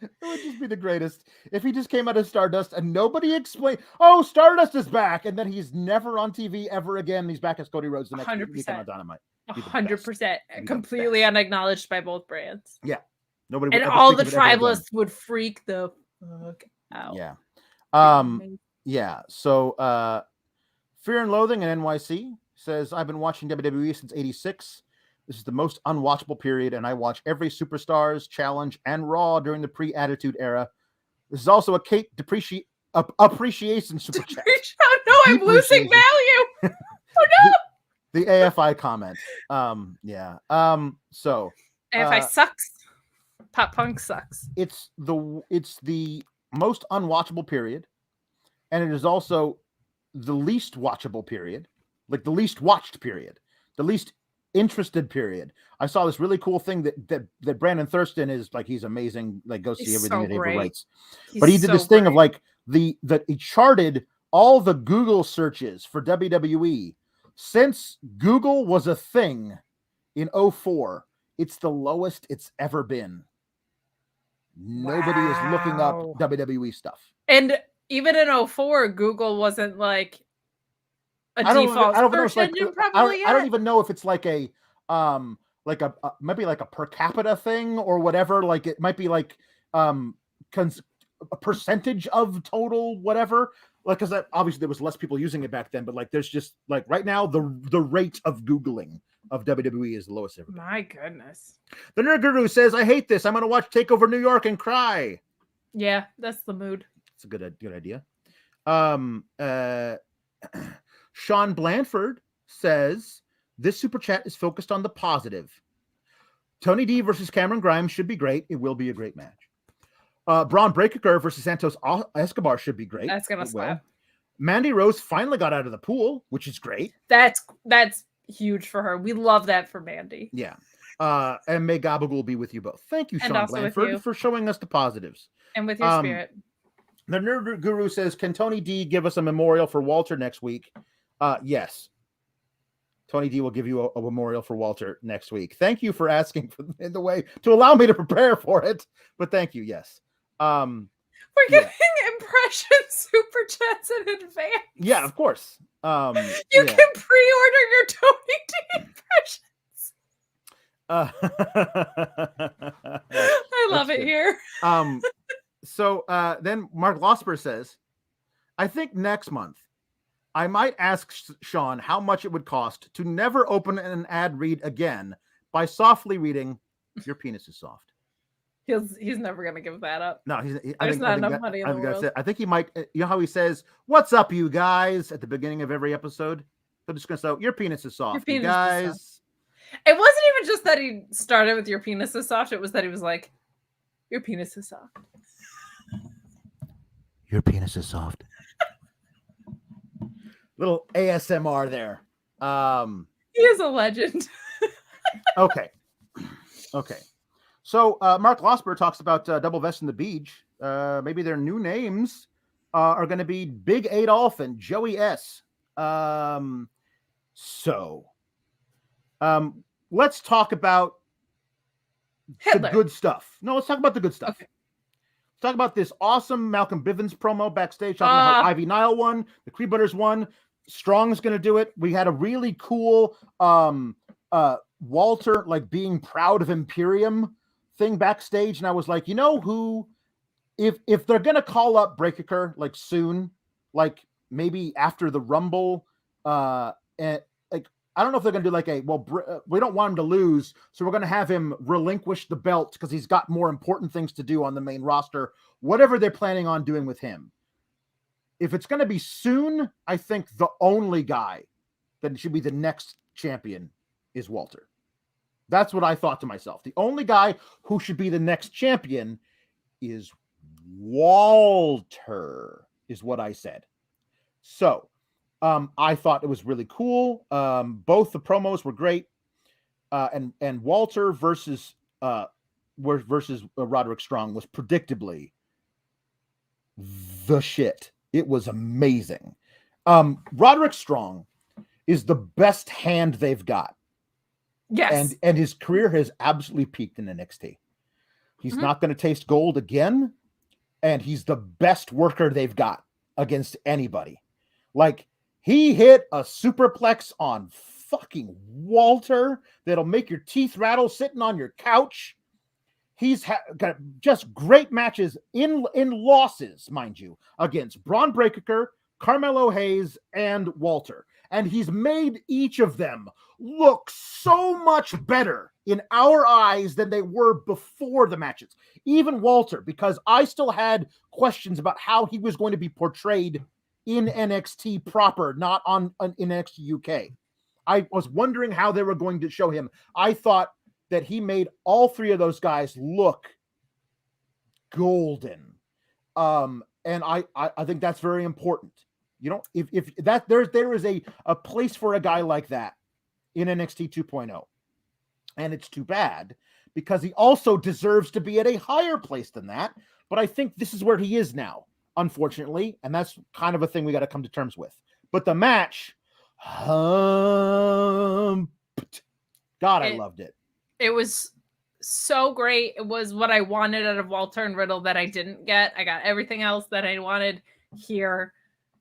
It would just be the greatest if he just came out of Stardust and nobody explained, "Oh, Stardust is back," and then he's never on TV ever again. He's back as Cody Rhodes the next weekend on Dynamite. 100%, completely unacknowledged by both brands. Yeah, nobody. And all the tribalists would freak the fuck out. Yeah, yeah. So, Fear and Loathing in NYC says, "I've been watching WWE since '86. This is the most unwatchable period, and I watch every Superstars, Challenge, and Raw during the pre-Attitude era. This is also a Kate appreciation super chat." Oh no, I'm losing value. Oh no. The AFI comment. Yeah. So AFI sucks. Pop Punk sucks. It's the most unwatchable period, and it is also the least watchable period, like the least watched period, the least interested period. I saw this really cool thing that Brandon Thurston is like, he's amazing. Like, go see everything that he writes. But he did this thing of like that he charted all the Google searches for WWE since Google was a thing in 2004. It's the lowest it's ever been. Nobody is looking up WWE stuff. And even in 2004, Google wasn't like a default search engine. Probably I don't even know if it's like a maybe like a per capita thing or whatever. Like it might be like a percentage of total whatever. Like, because obviously there was less people using it back then, but like there's just like right now the rate of Googling of WWE is the lowest ever. My goodness. The Nerd Guru says, "I hate this. I'm going to watch TakeOver New York and cry." Yeah, that's the mood. It's a good idea. Sean Blanford says, "This super chat is focused on the positive. Tony D versus Cameron Grimes should be great. It will be a great match. Bron Breakker versus Santos Escobar should be great. That's gonna slap. Mandy Rose finally got out of the pool, which is great. That's huge for her. We love that for Mandy. Yeah. And may Gabagool be with you both." Thank you, Sean Blanford, for showing us the positives. And with your spirit. The Nerd Guru says, "Can Tony D give us a memorial for Walter next week?" Yes. Tony D will give you a memorial for Walter next week. Thank you for asking in the way to allow me to prepare for it. But thank you. Yes. We're getting impression super chats in advance. Yeah, of course. You can pre-order your Tony D impressions. I love it here. So then Mark Losper says, "I think next month I might ask Sean how much it would cost to never open an ad read again by softly reading 'Your penis is soft.'" He's never gonna give that up. No, there's not enough money in the world. I think he might. You know how he says, "What's up, you guys?" at the beginning of every episode. They're just gonna say, "Your penis is soft, you guys." It wasn't even just that he started with "Your penis is soft." It was that he was like, "Your penis is soft." Your penis is soft. Little ASMR there. He is a legend. Okay. So Mark Losper talks about Double Vest in the Beach. Maybe their new names are going to be Big Adolf and Joey S. Let's talk about Hitler. The good stuff. No, let's talk about the good stuff. Okay. Let's talk about this awesome Malcolm Bivens promo backstage, talking about how Ivy Nile won, the Creed Brothers won, Strong's going to do it. We had a really cool Walter like being proud of Imperium thing backstage, and I was like, you know who, if they're gonna call up Breakker like soon, like maybe after the Rumble, and like I don't know if they're gonna do like we don't want him to lose, so we're gonna have him relinquish the belt because he's got more important things to do on the main roster. Whatever they're planning on doing with him, if it's gonna be soon, I think the only guy that should be the next champion is Walter. That's what I thought to myself. The only guy who should be the next champion is Walter. is what I said. So I thought it was really cool. Both the promos were great. And Walter versus Roderick Strong was predictably the shit. It was amazing. Roderick Strong is the best hand they've got. Yes. And his career has absolutely peaked in NXT. He's not going to taste gold again. And he's the best worker they've got against anybody. Like, he hit a superplex on fucking Walter that'll make your teeth rattle sitting on your couch. He's got just great matches in losses, mind you, against Bron Breakker, Carmelo Hayes, and Walter. And he's made each of them look so much better in our eyes than they were before the matches. Even Walter, because I still had questions about how he was going to be portrayed in NXT proper, not in NXT UK. I was wondering how they were going to show him. I thought that he made all three of those guys look golden. And I think that's very important. You know, if that there is a place for a guy like that in NXT 2.0. And it's too bad because he also deserves to be at a higher place than that. But I think this is where he is now, unfortunately. And that's kind of a thing we got to come to terms with. But the match, God, I loved it. It was so great. It was what I wanted out of Walter and Riddle that I didn't get. I got everything else that I wanted here.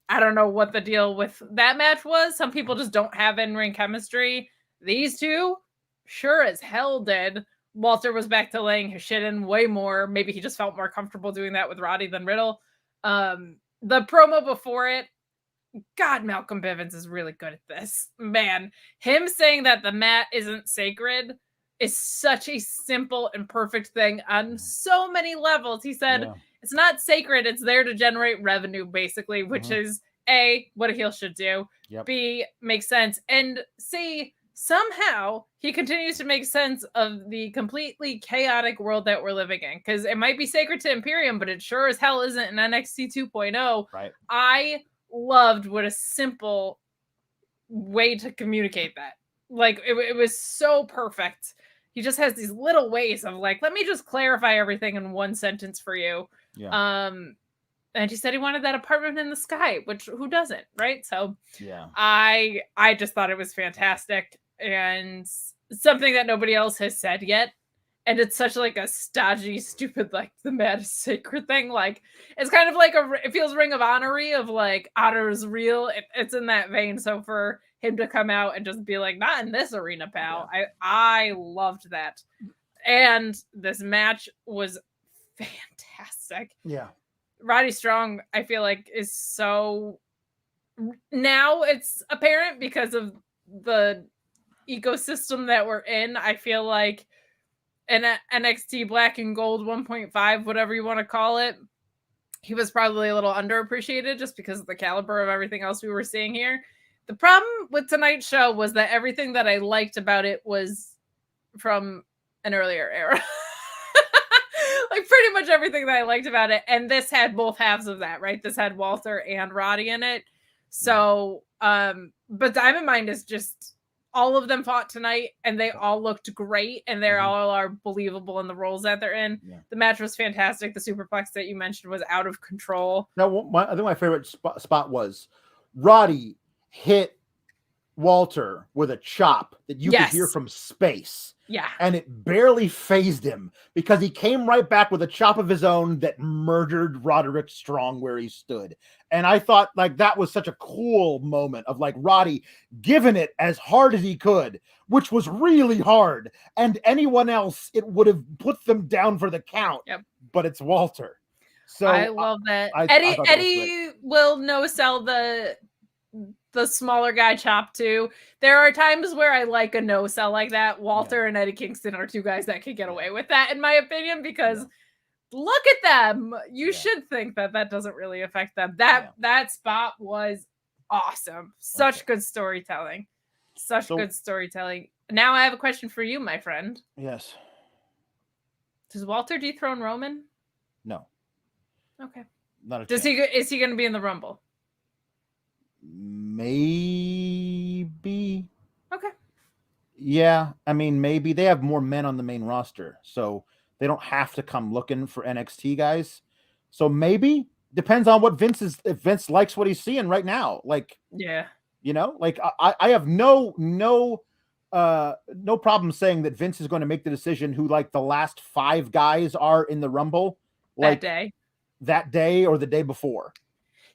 I don't know what the deal with that match was. Some people just don't have in-ring chemistry. These two sure as hell did. Walter was back to laying his shit in way more. Maybe he just felt more comfortable doing that with Roddy than Riddle. The promo before it, God, Malcolm Bivens is really good at this. Man, him saying that the mat isn't sacred is such a simple and perfect thing on so many levels. He said, it's not sacred. It's there to generate revenue, basically, which is A, what a heel should do. B, makes sense. And C, somehow he continues to make sense of the completely chaotic world that we're living in. Because it might be sacred to Imperium, but it sure as hell isn't in NXT 2.0. Right. I loved what a simple way to communicate that. Like, it was so perfect. He just has these little ways of like, let me just clarify everything in one sentence for you. Yeah. And he said he wanted that apartment in the sky, which who doesn't, right? So yeah, I just thought it was fantastic and something that nobody else has said yet. And it's such like a stodgy, stupid, like the mad is sacred thing. Like it's kind of like it feels Ring of Honor-y of like honor is real. It's in that vein. So for him to come out and just be like, not in this arena, pal. Yeah. I loved that. And this match was fantastic. Yeah. Roddy Strong, I feel like, is so now it's apparent because of the ecosystem that we're in. I feel like an NXT Black and Gold 1.5, whatever you want to call it, he was probably a little underappreciated just because of the caliber of everything else we were seeing here. The problem with tonight's show was that everything that I liked about it was from an earlier era. Like pretty much everything that I liked about it. And this had both halves of that, right? This had Walter and Roddy in it. So, but Diamond Mine is just, all of them fought tonight and they all looked great and they all are believable in the roles that they're in. Yeah. The match was fantastic. The superplex that you mentioned was out of control. Now, I think my favorite spot was Roddy hit Walter with a chop that you could hear from space. Yeah. And it barely phased him because he came right back with a chop of his own that murdered Roderick Strong where he stood. And I thought like that was such a cool moment of like Roddy giving it as hard as he could, which was really hard. And anyone else, it would have put them down for the count. Yep. But it's Walter. So I love that. Eddie will no sell the smaller guy chop too. There are times where I like a no sell like that. Walter and Eddie Kingston are two guys that could get away with that, in my opinion, because look at them. You should think that doesn't really affect them. That spot was awesome. Such good storytelling. Good storytelling. Now I have a question for you, my friend. Yes. Does Walter dethrone Roman? No. Okay. Not a Is he going to be in the Rumble? Maybe. Okay. Yeah, I mean, maybe they have more men on the main roster, so they don't have to come looking for NXT guys. So maybe depends on what if Vince likes what he's seeing right now. Like, yeah, like I have no problem saying that Vince is going to make the decision who like the last 5 guys are in the Rumble like that day or the day before.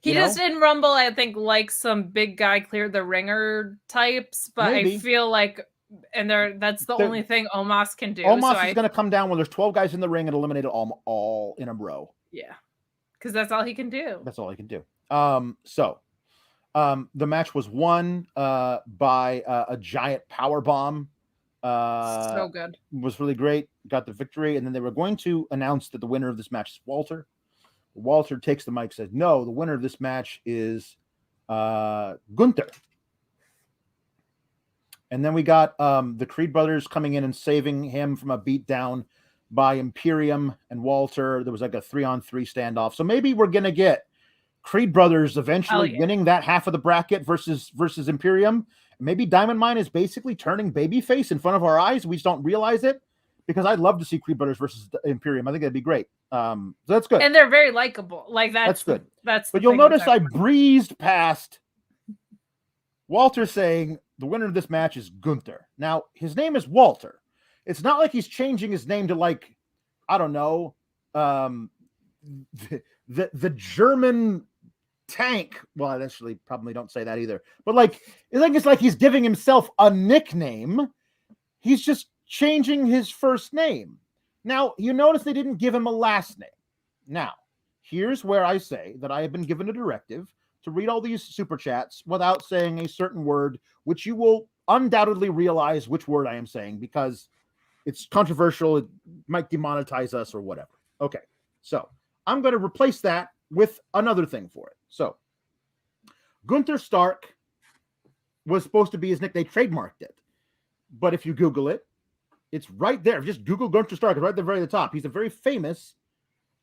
He just in Rumble, I think, like some big guy cleared the ringer types, but maybe. I feel like, and that's the only thing Omos can do. Omos is going to come down when there's 12 guys in the ring and eliminate it all in a row. Yeah, because that's all he can do. That's all he can do. The match was won by a giant power bomb. So good. Was really great. Got the victory, and then they were going to announce that the winner of this match is Walter. Walter takes the mic, says, "No, the winner of this match is Gunther." And then we got the Creed brothers coming in and saving him from a beatdown by Imperium and Walter. There was like a 3-on-3 standoff. So maybe we're gonna get Creed brothers eventually winning that half of the bracket versus Imperium. Maybe Diamond Mine is basically turning babyface in front of our eyes. We just don't realize it, because I'd love to see Creed brothers versus Imperium. I think that'd be great. So that's good. And they're very likable. Like that's good. But you'll notice I breezed past Walter saying the winner of this match is Gunther. Now, his name is Walter. It's not like he's changing his name to, like, I don't know, the German tank. Well, I actually probably don't say that either. But like, it's like he's giving himself a nickname. He's just changing his first name. Now, you notice they didn't give him a last name. Now, here's where I say that I have been given a directive to read all these super chats without saying a certain word, which you will undoubtedly realize which word I am saying, because it's controversial. It might demonetize us or whatever. Okay, so I'm going to replace that with another thing for it. So Gunther Stark was supposed to be his nickname. They trademarked it. But if you Google it, it's right there. Just Google Gunther Stark. It's right at the very top. He's a very famous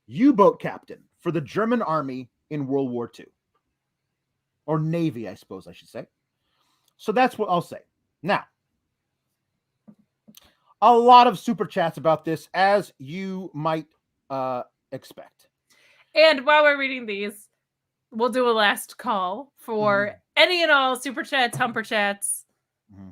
U-boat captain for the German army in World War II. Or Navy, I suppose I should say. So that's what I'll say. Now, a lot of super chats about this, as you might expect. And while we're reading these, we'll do a last call for any and all super chats, humper chats. Mm-hmm.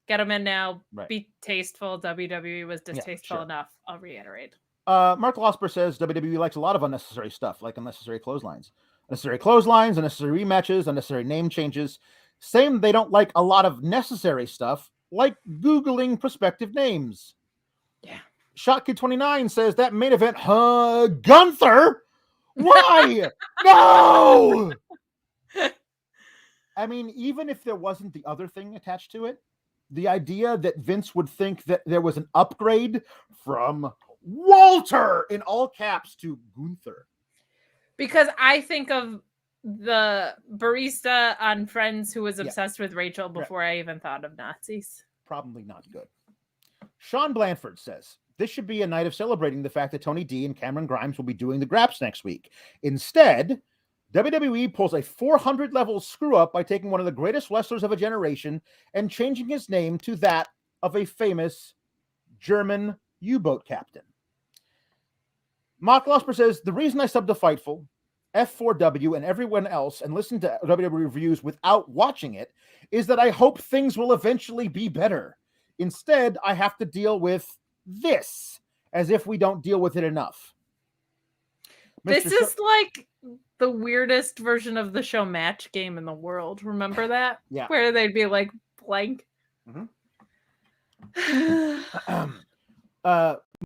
Get them in now. Right. Be tasteful. WWE was distasteful enough. I'll reiterate. Mark Losper says WWE likes a lot of unnecessary stuff, like unnecessary clotheslines. Unnecessary clotheslines, unnecessary rematches, unnecessary name changes. Same, they don't like a lot of necessary stuff, like Googling prospective names. Yeah. Shotkid29 says that main event, Gunther? Why? No! I mean, even if there wasn't the other thing attached to it, the idea that Vince would think that there was an upgrade from Walter in all caps to Gunther. Because I think of the barista on Friends who was obsessed with Rachel before I even thought of Nazis. Probably not good. Sean Blanford says, this should be a night of celebrating the fact that Tony D and Cameron Grimes will be doing the Graps next week. Instead, WWE pulls a 400-level screw-up by taking one of the greatest wrestlers of a generation and changing his name to that of a famous German U-boat captain. Mark Losper says, the reason I subbed to Fightful, F4W, and everyone else and listen to WWE reviews without watching it is that I hope things will eventually be better. Instead, I have to deal with this, as if we don't deal with it enough. This is like the weirdest version of the show Match Game in the world. Remember that? Yeah. Where they'd be like blank. Mm-hmm.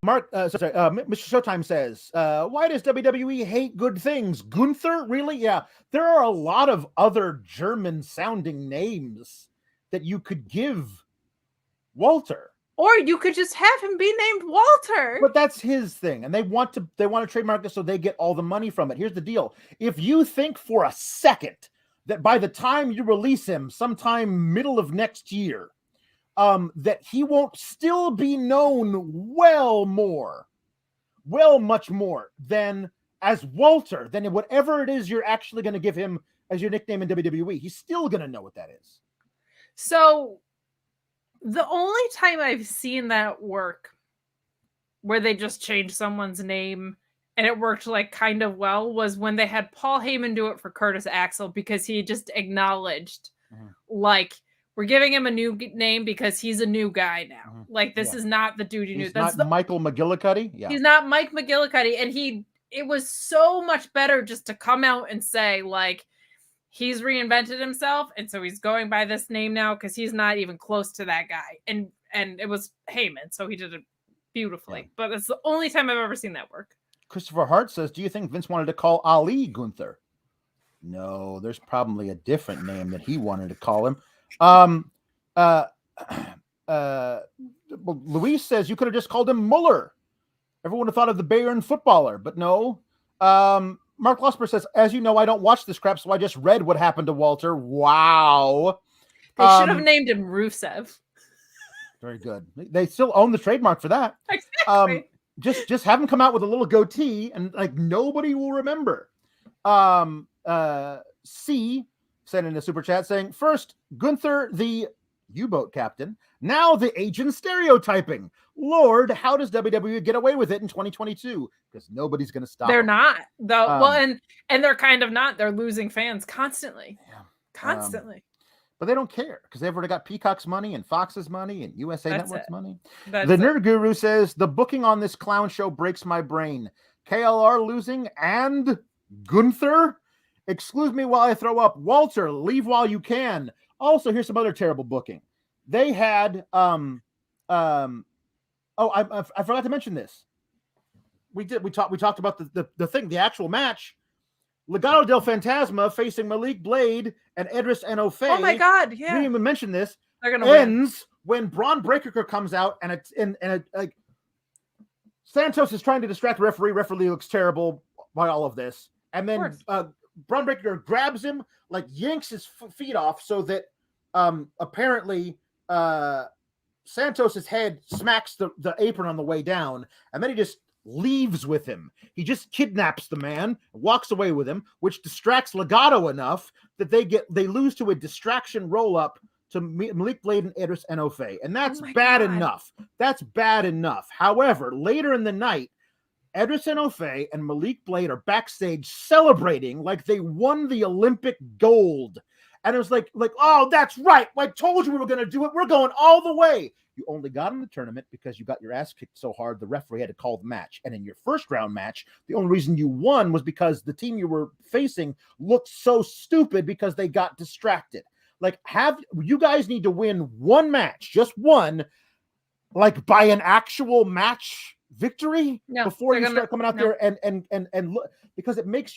Mr. Showtime says, why does WWE hate good things? Gunther? Really? Yeah. There are a lot of other German-sounding names that you could give Walter. Or you could just have him be named Walter. But that's his thing. And they want to trademark this so they get all the money from it. Here's the deal. If you think for a second that by the time you release him sometime middle of next year, that he won't still be known much more than as Walter than whatever it is you're actually going to give him as your nickname in WWE. He's still going to know what that is. So the only time I've seen that work where they just changed someone's name and it worked like kind of well was when they had Paul Heyman do it for Curtis Axel, because he just acknowledged like, we're giving him a new name because he's a new guy now. Like, this is not the dude you knew. That's not Michael McGillicuddy. Yeah. He's not Mike McGillicuddy. And it was so much better just to come out and say, like, he's reinvented himself. And so he's going by this name now because he's not even close to that guy. And it was Heyman. So he did it beautifully. Yeah. But it's the only time I've ever seen that work. Christopher Hart says, do you think Vince wanted to call Ali Gunther? No, there's probably a different name that he wanted to call him. Luis says you could have just called him Muller. Everyone would have thought of the Bayern footballer, but no. Mark Losper says, as you know, I don't watch this crap, so I just read what happened to Walter. Wow. They should have named him Rusev. Very good. They still own the trademark for that. Exactly. Just have him come out with a little goatee and like nobody will remember. C sent in a super chat saying, first, Gunther, the U-boat captain. Now the agent stereotyping. Lord, how does WWE get away with it in 2022? Because nobody's going to stop. They're not, though. Well, and they're kind of not. They're losing fans constantly. Yeah. Constantly. But they don't care because they've already got Peacock's money and Fox's money and USA Network's money. The Nerd Guru says, the booking on this clown show breaks my brain. KLR losing and Gunther? Excuse me while I throw up. Walter, leave while you can. Also, here's some other terrible booking. They had I forgot to mention this. We talked about the thing, the actual match. Legado del Fantasma facing Malik Blade and Edris Enofe. Oh my God! Yeah, we didn't even mention this. They're gonna ends when Bron Breakker comes out and it's like Santos is trying to distract the referee. Referee looks terrible by all of this, and then Bron Breakker grabs him, like yanks his feet off, so that apparently Santos's head smacks the apron on the way down, and then he just leaves with him. He just kidnaps the man, walks away with him, which distracts Legado enough that they lose to a distraction roll up to Malik Blade and Edris Enofe, and that's bad enough. That's bad enough. However, later in the night, Edris Enofe and Malik Blade are backstage celebrating like they won the Olympic gold. And it was like, oh, that's right. I told you we were going to do it. We're going all the way. You only got in the tournament because you got your ass kicked so hard the referee had to call the match. And in your first round match, the only reason you won was because the team you were facing looked so stupid because they got distracted. Like, you guys need to win one match, just one, like by an actual match victory before you start coming out there and look, because that makes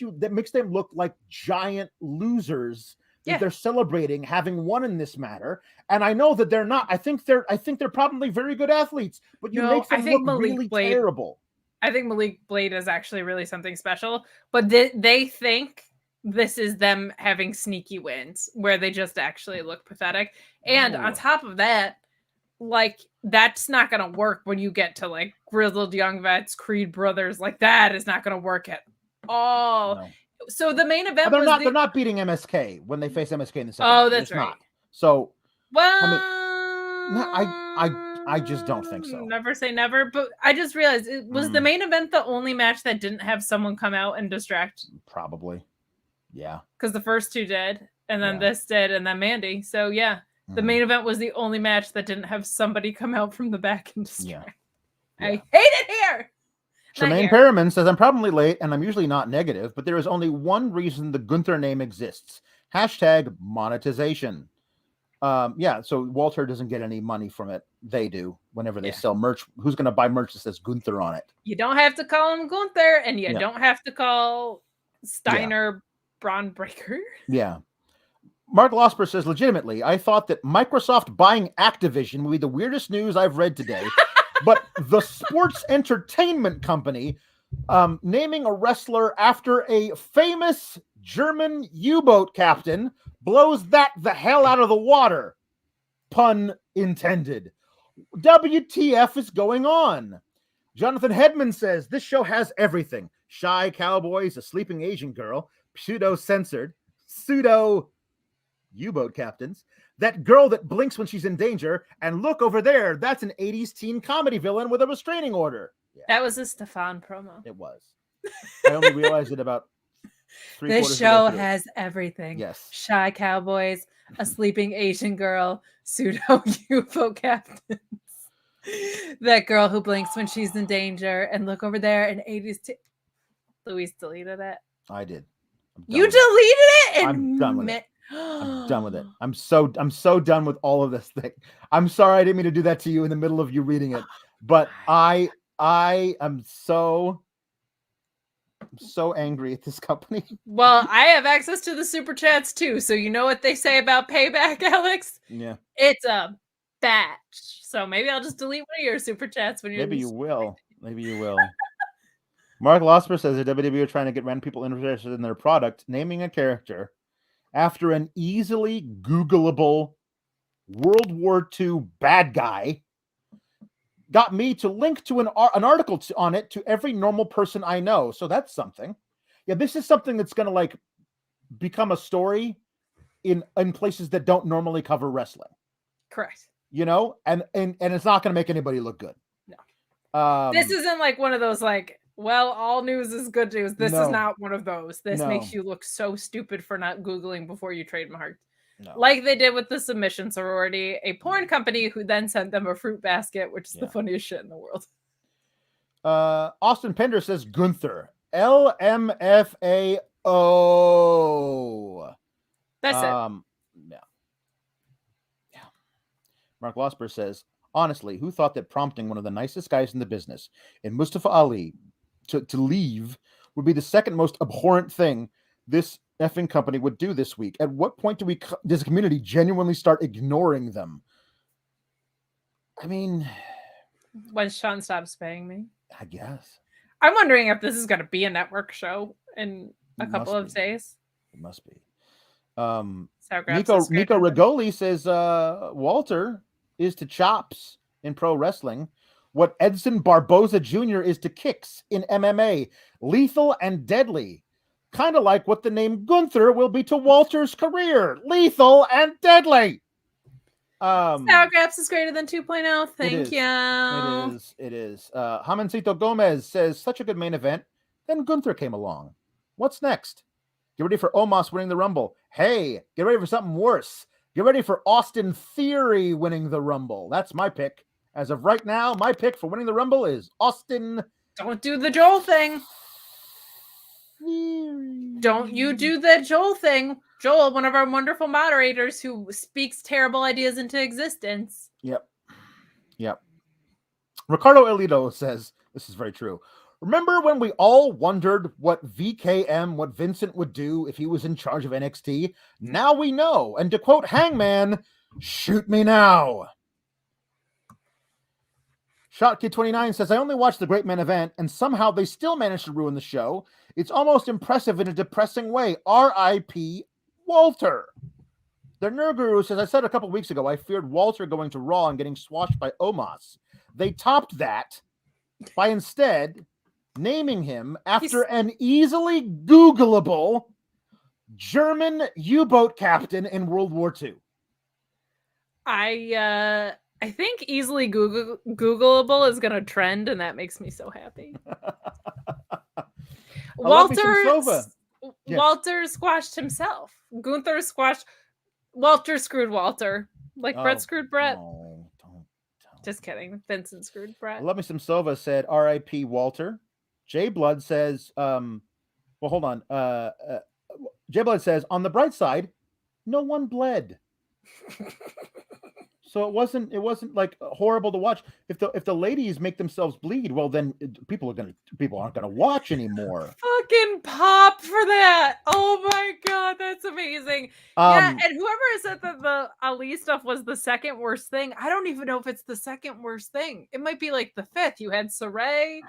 them look like giant losers. Yeah. They're celebrating having won in this matter, and I know that they're not. I think they're probably very good athletes, but you make them look really terrible. I think Malik Blade is actually really something special, but they think this is them having sneaky wins where they just actually look pathetic. And on top of that, like, that's not going to work when you get to like Grizzled Young Vets, Creed Brothers. Like, that is not going to work at all. No. So the main event they're not beating MSK when they face MSK in the second. Oh, that's right. Not. So well, I just don't think so. Never say never, but I just realized it was the main event the only match that didn't have someone come out and distract. Probably, yeah. Because the first two did, and then this did, and then Mandy. So yeah, the main event was the only match that didn't have somebody come out from the back and distract. Yeah. I hate it here. Tremaine Perriman says, I'm probably late and I'm usually not negative, but there is only one reason the Gunther name exists. # monetization. So Walter doesn't get any money from it. They do whenever they sell merch. Who's going to buy merch that says Gunther on it? You don't have to call him Gunther, and you don't have to call Steiner Bron Breakker. Yeah. Mark Losper says, legitimately, I thought that Microsoft buying Activision would be the weirdest news I've read today. But the sports entertainment company naming a wrestler after a famous German U-boat captain blows that the hell out of the water. Pun intended. WTF is going on? Jonathan Hedman says, this show has everything. shy cowboys, a sleeping Asian girl, pseudo-censored, pseudo U-boat captains, that girl that blinks when she's in danger, and look over there, that's an 80s teen comedy villain with a restraining order. Yeah. That was a Stefan promo. It was. I only realized it about 3/4 This show has everything. Yes. Shy cowboys, a sleeping Asian girl, pseudo UFO captains. That girl who blinks when she's in danger, and look over there, an 80s Luis deleted it. I did. You deleted it? And I'm done with it. I'm done with it. I'm so done with all of this thing. I'm sorry I didn't mean to do that to you in the middle of you reading it, but I am so angry at this company. Well, I have access to the super chats too, so you know what they say about payback, Alex? Yeah. It's a batch. So maybe I'll just delete one of your super chats when you're Maybe you will. Mark Losper says that WWE are trying to get random people interested in their product, naming a character after an easily Googleable World War II bad guy got me to link to an article on it to every normal person I know. So that's something. Yeah, this is something that's going to like become a story in places that don't normally cover wrestling. Correct. You know, and it's not going to make anybody look good. No. This isn't like one of those like, well, all news is good news. This is not one of those. This makes you look so stupid for not Googling before you trademark. No. Like they did with the Submission Sorority, a porn company who then sent them a fruit basket, which is the funniest shit in the world. Austin Pender says Gunther. LMFAO. That's it. Yeah. Mark Losper says, honestly, who thought that prompting one of the nicest guys in the business in Mustafa Ali to leave would be the second most abhorrent thing this effing company would do this week? At what point does the community genuinely start ignoring them? I mean, when Sean stops paying me, I guess. I'm wondering if this is going to be a network show in a couple of days. It must be. Nico Rigoli says Walter is to chops in pro wrestling what Edson Barboza Jr. is to kicks in MMA. Lethal and deadly. Kind of like what the name Gunther will be to Walter's career. Lethal and deadly. Sour Graps is greater than 2.0. Thank you. It is. Jamencito Gomez says, such a good main event. Then Gunther came along. What's next? Get ready for Omos winning the Rumble. Hey, get ready for something worse. Get ready for Austin Theory winning the Rumble. That's my pick. As of right now, my pick for winning the Rumble is Austin. Don't do the Joel thing. Don't you do the Joel thing. Joel, one of our wonderful moderators who speaks terrible ideas into existence. Yep. Ricardo Elito says, this is very true. Remember when we all wondered what Vincent would do if he was in charge of NXT? Now we know. And to quote Hangman, shoot me now. Shotkid29 says, I only watched the Great Men event, and somehow they still managed to ruin the show. It's almost impressive in a depressing way. R.I.P. Walter. Their Nerd Guru says, I said a couple weeks ago, I feared Walter going to Raw and getting swashed by Omos. They topped that by instead naming him after an easily Googleable German U-boat captain in World War II. I think easily Googleable is going to trend, and that makes me so happy. Walter squashed himself. Gunther squashed. Walter screwed Walter. Like Brett screwed Brett. No, don't. Just kidding. Vincent screwed Brett. Love Me Some Silva said, R.I.P. Walter. Jay Blood says, well, hold on. Jay Blood says, on the bright side, no one bled. So it wasn't like horrible to watch. If the ladies make themselves bleed, well then people aren't gonna watch anymore. Fucking pop for that! Oh my god, that's amazing. Yeah, and whoever said that the Ali stuff was the second worst thing, I don't even know if it's the second worst thing. It might be like the fifth. You had Sarray.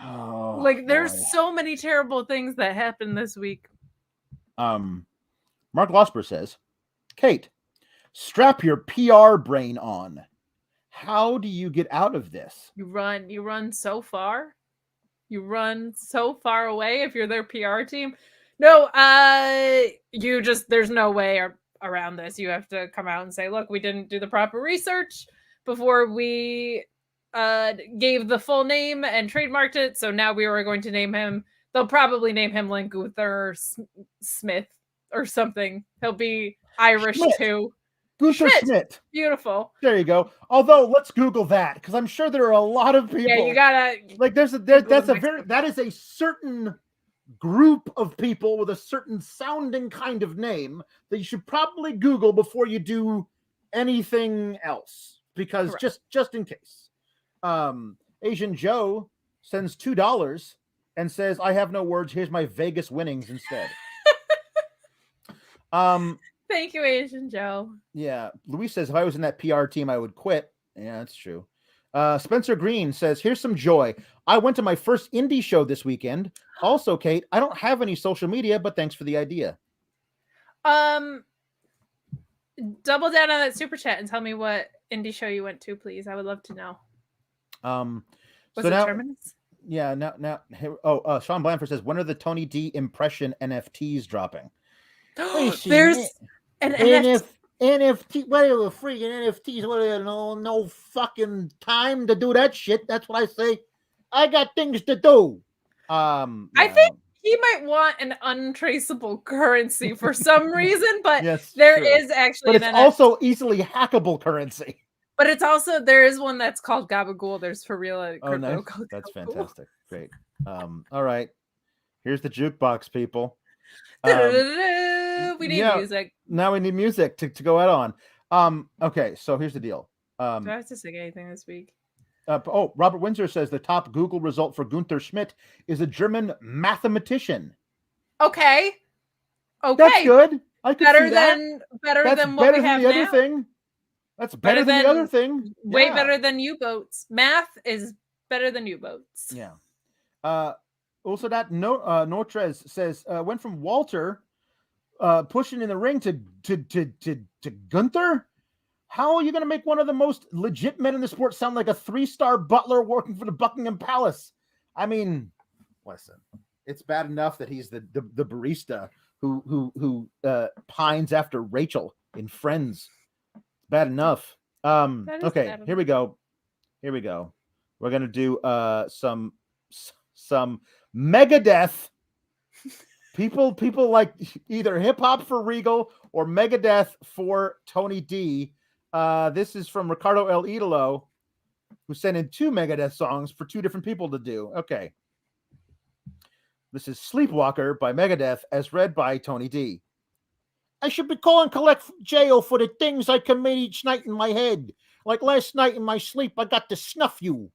There's so many terrible things that happened this week. Mark Losper says, Kate, strap your PR brain on. How do you get out of this? You run so far. You run so far away if you're their PR team. No, there's no way around this. You have to come out and say, look, we didn't do the proper research before we gave the full name and trademarked it. So now we are going to name him. They'll probably name him like Gunther Smith or something. He'll be Irish too. Gunther Schmidt. Beautiful. There you go. Although let's Google that because I'm sure there are a lot of people. Yeah, you gotta like. That is a certain group of people with a certain sounding kind of name that you should probably Google before you do anything else because just in case. Asian Joe sends $2 and says, "I have no words. Here's my Vegas winnings instead." Thank you, Asian Joe. Yeah. Luis says, if I was in that PR team, I would quit. Yeah, that's true. Spencer Green says, here's some joy. I went to my first indie show this weekend. Also, Kate, I don't have any social media, but thanks for the idea. Double down on that super chat and tell me what indie show you went to, please. I would love to know. Was it Terminus? Yeah, now Sean Blanford says, when are the Tony D impression NFTs dropping? There's an NFT. What are the freaking NFTs? What are no fucking time to do that shit? That's what I say. I got things to do. I think he might want an untraceable currency for some reason, but there is actually. But it's also easily hackable currency. But it's also there is one that's called Gabagool. There's for real. Nice. That's fantastic. Great. All right. Here's the jukebox, people. We need music. Now we need music to go out on. Okay, so here's the deal. Do I have to sing anything this week? Robert Windsor says the top Google result for Gunther Schmidt is a German mathematician. Okay. That's good. I could better see that. Better than what we have now. Other thing. That's better than the other thing. Way better than U-boats. Math is better than U-boats. Yeah. Also, that Nortrez says went from Walter pushing in the ring to Gunther. How are you going to make one of the most legit men in the sport sound like a 3-star butler working for the Buckingham Palace? I mean, listen, it's bad enough that he's the barista who pines after Rachel in Friends. Bad enough. Okay, bad. Here we go. We're gonna do some Megadeth. People like either hip hop for Regal or Megadeth for Tony D. This is from Ricardo El Idolo, who sent in 2 Megadeth songs for 2 different people to do. Okay. This is Sleepwalker by Megadeth as read by Tony D. I should be calling collect jail for the things I commit each night in my head. Like last night in my sleep, I got to snuff you.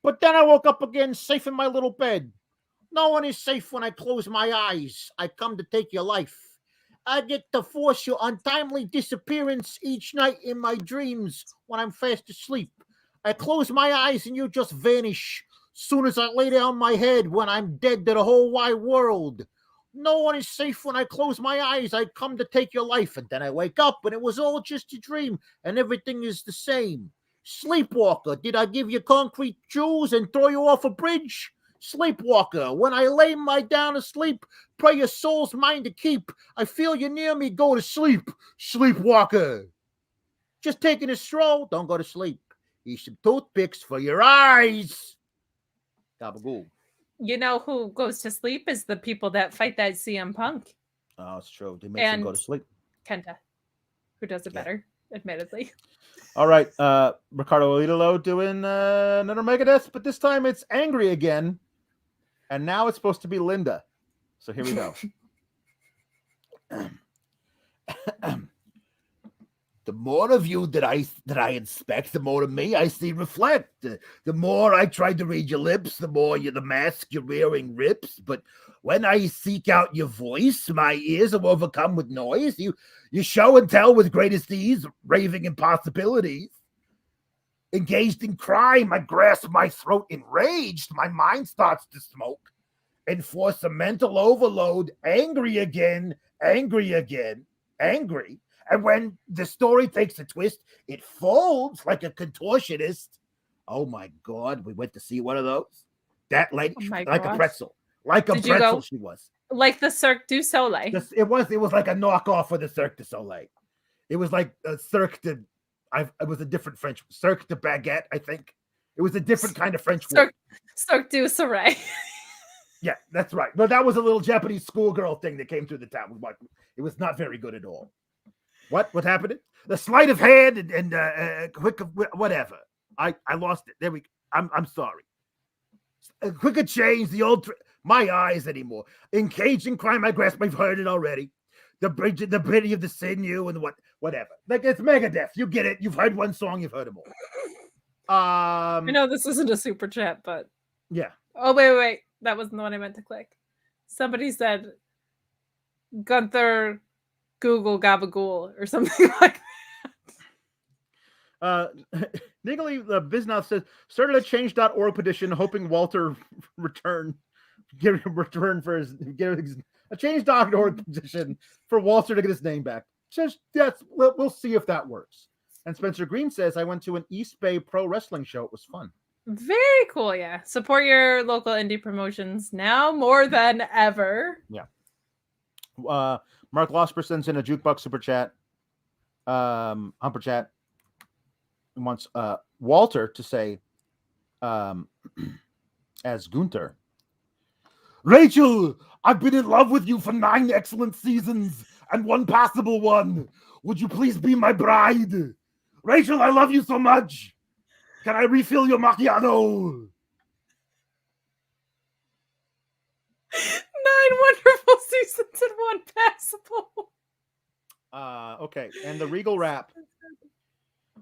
But then I woke up again safe in my little bed. No one is safe when I close my eyes. I come to take your life. I get to force your untimely disappearance each night in my dreams when I'm fast asleep. I close my eyes and you just vanish. Soon as I lay down my head when I'm dead to the whole wide world. No one is safe when I close my eyes. I come to take your life. And then I wake up and it was all just a dream and everything is the same. Sleepwalker, did I give you concrete jewels and throw you off a bridge? Sleepwalker, when I lay my down to sleep, pray your soul's mine to keep. I feel you near me, go to sleep. Sleepwalker. Just taking a stroll, don't go to sleep. Eat some toothpicks for your eyes. Gabagool. You know who goes to sleep is the people that fight that CM Punk. Oh, it's true. They make them go to sleep. Kenta, who does it better, admittedly. All right. Ricardo Idolo doing another Megadeth, but this time it's Angry again. And now it's supposed to be Linda. So here we go. The more of you that I inspect, the more of me I see reflect. The more I try to read your lips, the more the mask you're wearing rips. But when I seek out your voice, my ears are overcome with noise. You show and tell with greatest ease, raving impossibilities. Engaged in crime, I grasp my throat enraged. My mind starts to smoke. Enforce a mental overload. Angry again. And when the story takes a twist, it folds like a contortionist. Oh my God, we went to see one of those. That lady, Oh my like gosh. a pretzel. Like a Did you pretzel go she was. like the Cirque du Soleil? It was like a knockoff of the Cirque du Soleil. It was like a Cirque de... it was a different French... Cirque de Baguette, I think. It was a different kind of French word. Cirque du Sarray. Yeah, that's right. But that was a little Japanese schoolgirl thing that came through the town. It was not very good at all. What happened? The sleight of hand and quick whatever. I lost it. There we. I'm sorry. Quicker change. The old my eyes anymore. Engaging crime. I grasp. I've heard it already. The pity of the sinew and whatever. Like it's Megadeth. You get it. You've heard one song. You've heard them all. I know this isn't a super chat, but yeah. Oh wait. That wasn't the one I meant to click. Somebody said Gunther Google Gabagool or something like that. Niggly Biznov says, started a change.org petition hoping Walter return for his a change.org petition for Walter to get his name back. Just we'll see if that works. And Spencer Green says, I went to an East Bay pro wrestling show. It was fun. Very cool, yeah. Support your local indie promotions now more than ever. Yeah. Mark Losper sends in a jukebox super chat. Humper chat. He wants Walter to say as Gunther. Rachel, I've been in love with you for 9 excellent seasons and 1 passable one. Would you please be my bride? Rachel, I love you so much. Can I refill your macchiato? 9 wonderful seasons and 1 passable. Okay, and the Regal rap.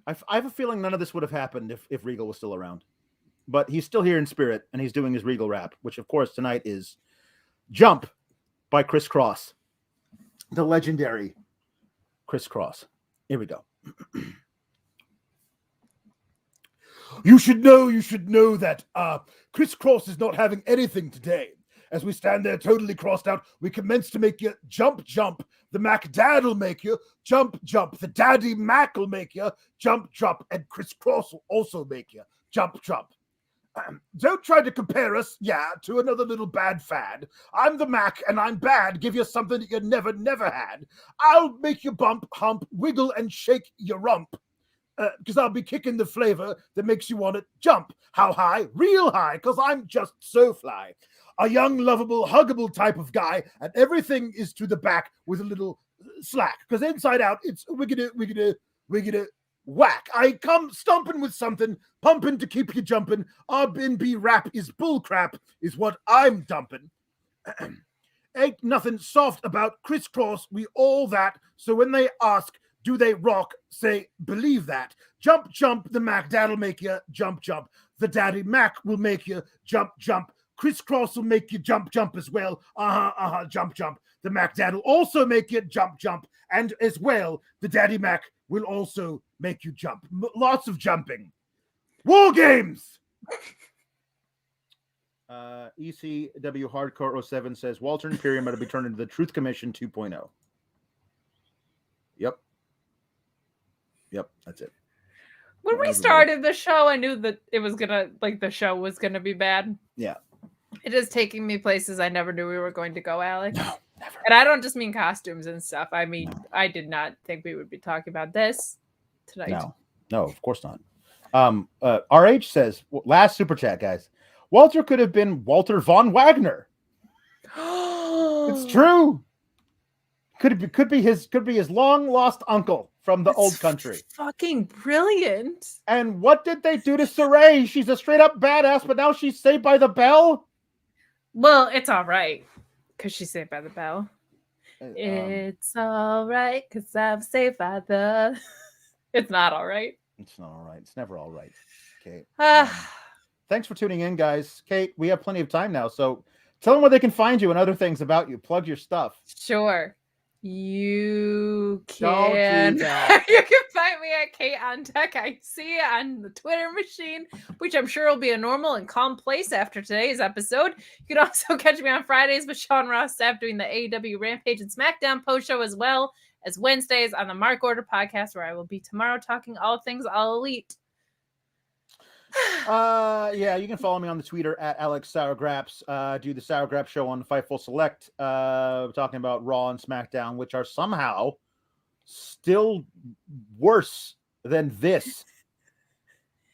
I have a feeling none of this would have happened if Regal was still around. But he's still here in spirit, and he's doing his Regal rap, which, of course, tonight is Jump by Criss Cross. The legendary Criss Cross. Here we go. You should know that Criss Cross is not having anything today. As we stand there totally crossed out, we commence to make you jump, jump. The Mac Dad will make you jump, jump. The Daddy Mac will make you jump, jump. And Criss Cross will also make you jump, jump. Don't try to compare us, to another little bad fad. I'm the Mac and I'm bad. Give you something that you never had. I'll make you bump, hump, wiggle, and shake your rump. Because I'll be kicking the flavor that makes you want to jump. How high? Real high, because I'm just so fly. A young, lovable, huggable type of guy, and everything is to the back with a little slack. Because inside out, it's wiggity, whack. I come stomping with something, pumping to keep you jumping. R&B rap is bullcrap, is what I'm dumping. Ain't nothing soft about Criss Cross, we all that. So when they ask, do they rock? Say, believe that. Jump, jump, the Mac Dad'll make you jump, jump. The Daddy Mac will make you jump, jump. Criss Cross will make you jump, jump as well. Jump, jump. The Mac Dad will also make you jump, jump. And as well, the Daddy Mac will also make you jump. Lots of jumping. War games! ECW Hardcore 07 says, Walter Imperium ought to be turned into the Truth Commission 2.0. Yep, that's it. When we started the show, I knew that it was the show was gonna be bad. Yeah. It is taking me places I never knew we were going to go, Alex. No, never. And I don't just mean costumes and stuff. I mean, no. I did not think we would be talking about this tonight. No, of course not. RH says, last super chat, guys. Walter could have been Walter von Wagner. It's true. Could be his long lost uncle from the old country. Fucking brilliant. And what did they do to Sarray? She's a straight up badass, but now she's Saved by the Bell. Well, it's all right because she's Saved by the Bell. It's all right because I'm saved by the. It's not all right. It's not all right. It's never all right. Okay. Thanks for tuning in, guys. Kate, we have plenty of time now, so tell them where they can find you and other things about you. Plug your stuff. Sure. You can you can find me at Kate on Deck. I see it on the Twitter machine, which I'm sure will be a normal and calm place after today's episode. You can also catch me on Fridays with Sean Ross Staff doing the AEW Rampage and SmackDown post show, as well as Wednesdays on the Mark Order podcast, where I will be tomorrow talking all things All Elite. Yeah, you can follow me on the Twitter at Alex Sourgraps. Do the Sourgraps show on Fightful Select, talking about Raw and SmackDown, which are somehow still worse than this.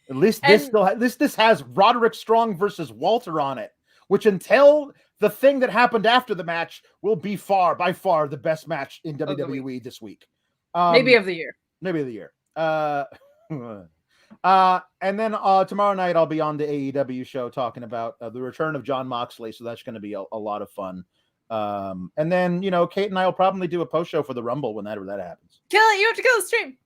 At least this has Roderick Strong versus Walter on it, which until the thing that happened after the match will be by far the best match in WWE this week. Maybe of the year. Maybe of the year. And then tomorrow night I'll be on the AEW show talking about the return of Jon Moxley, so that's going to be a lot of fun. And then Kate and I will probably do a post show for the Rumble whenever that happens. Kill it! You have to kill the stream.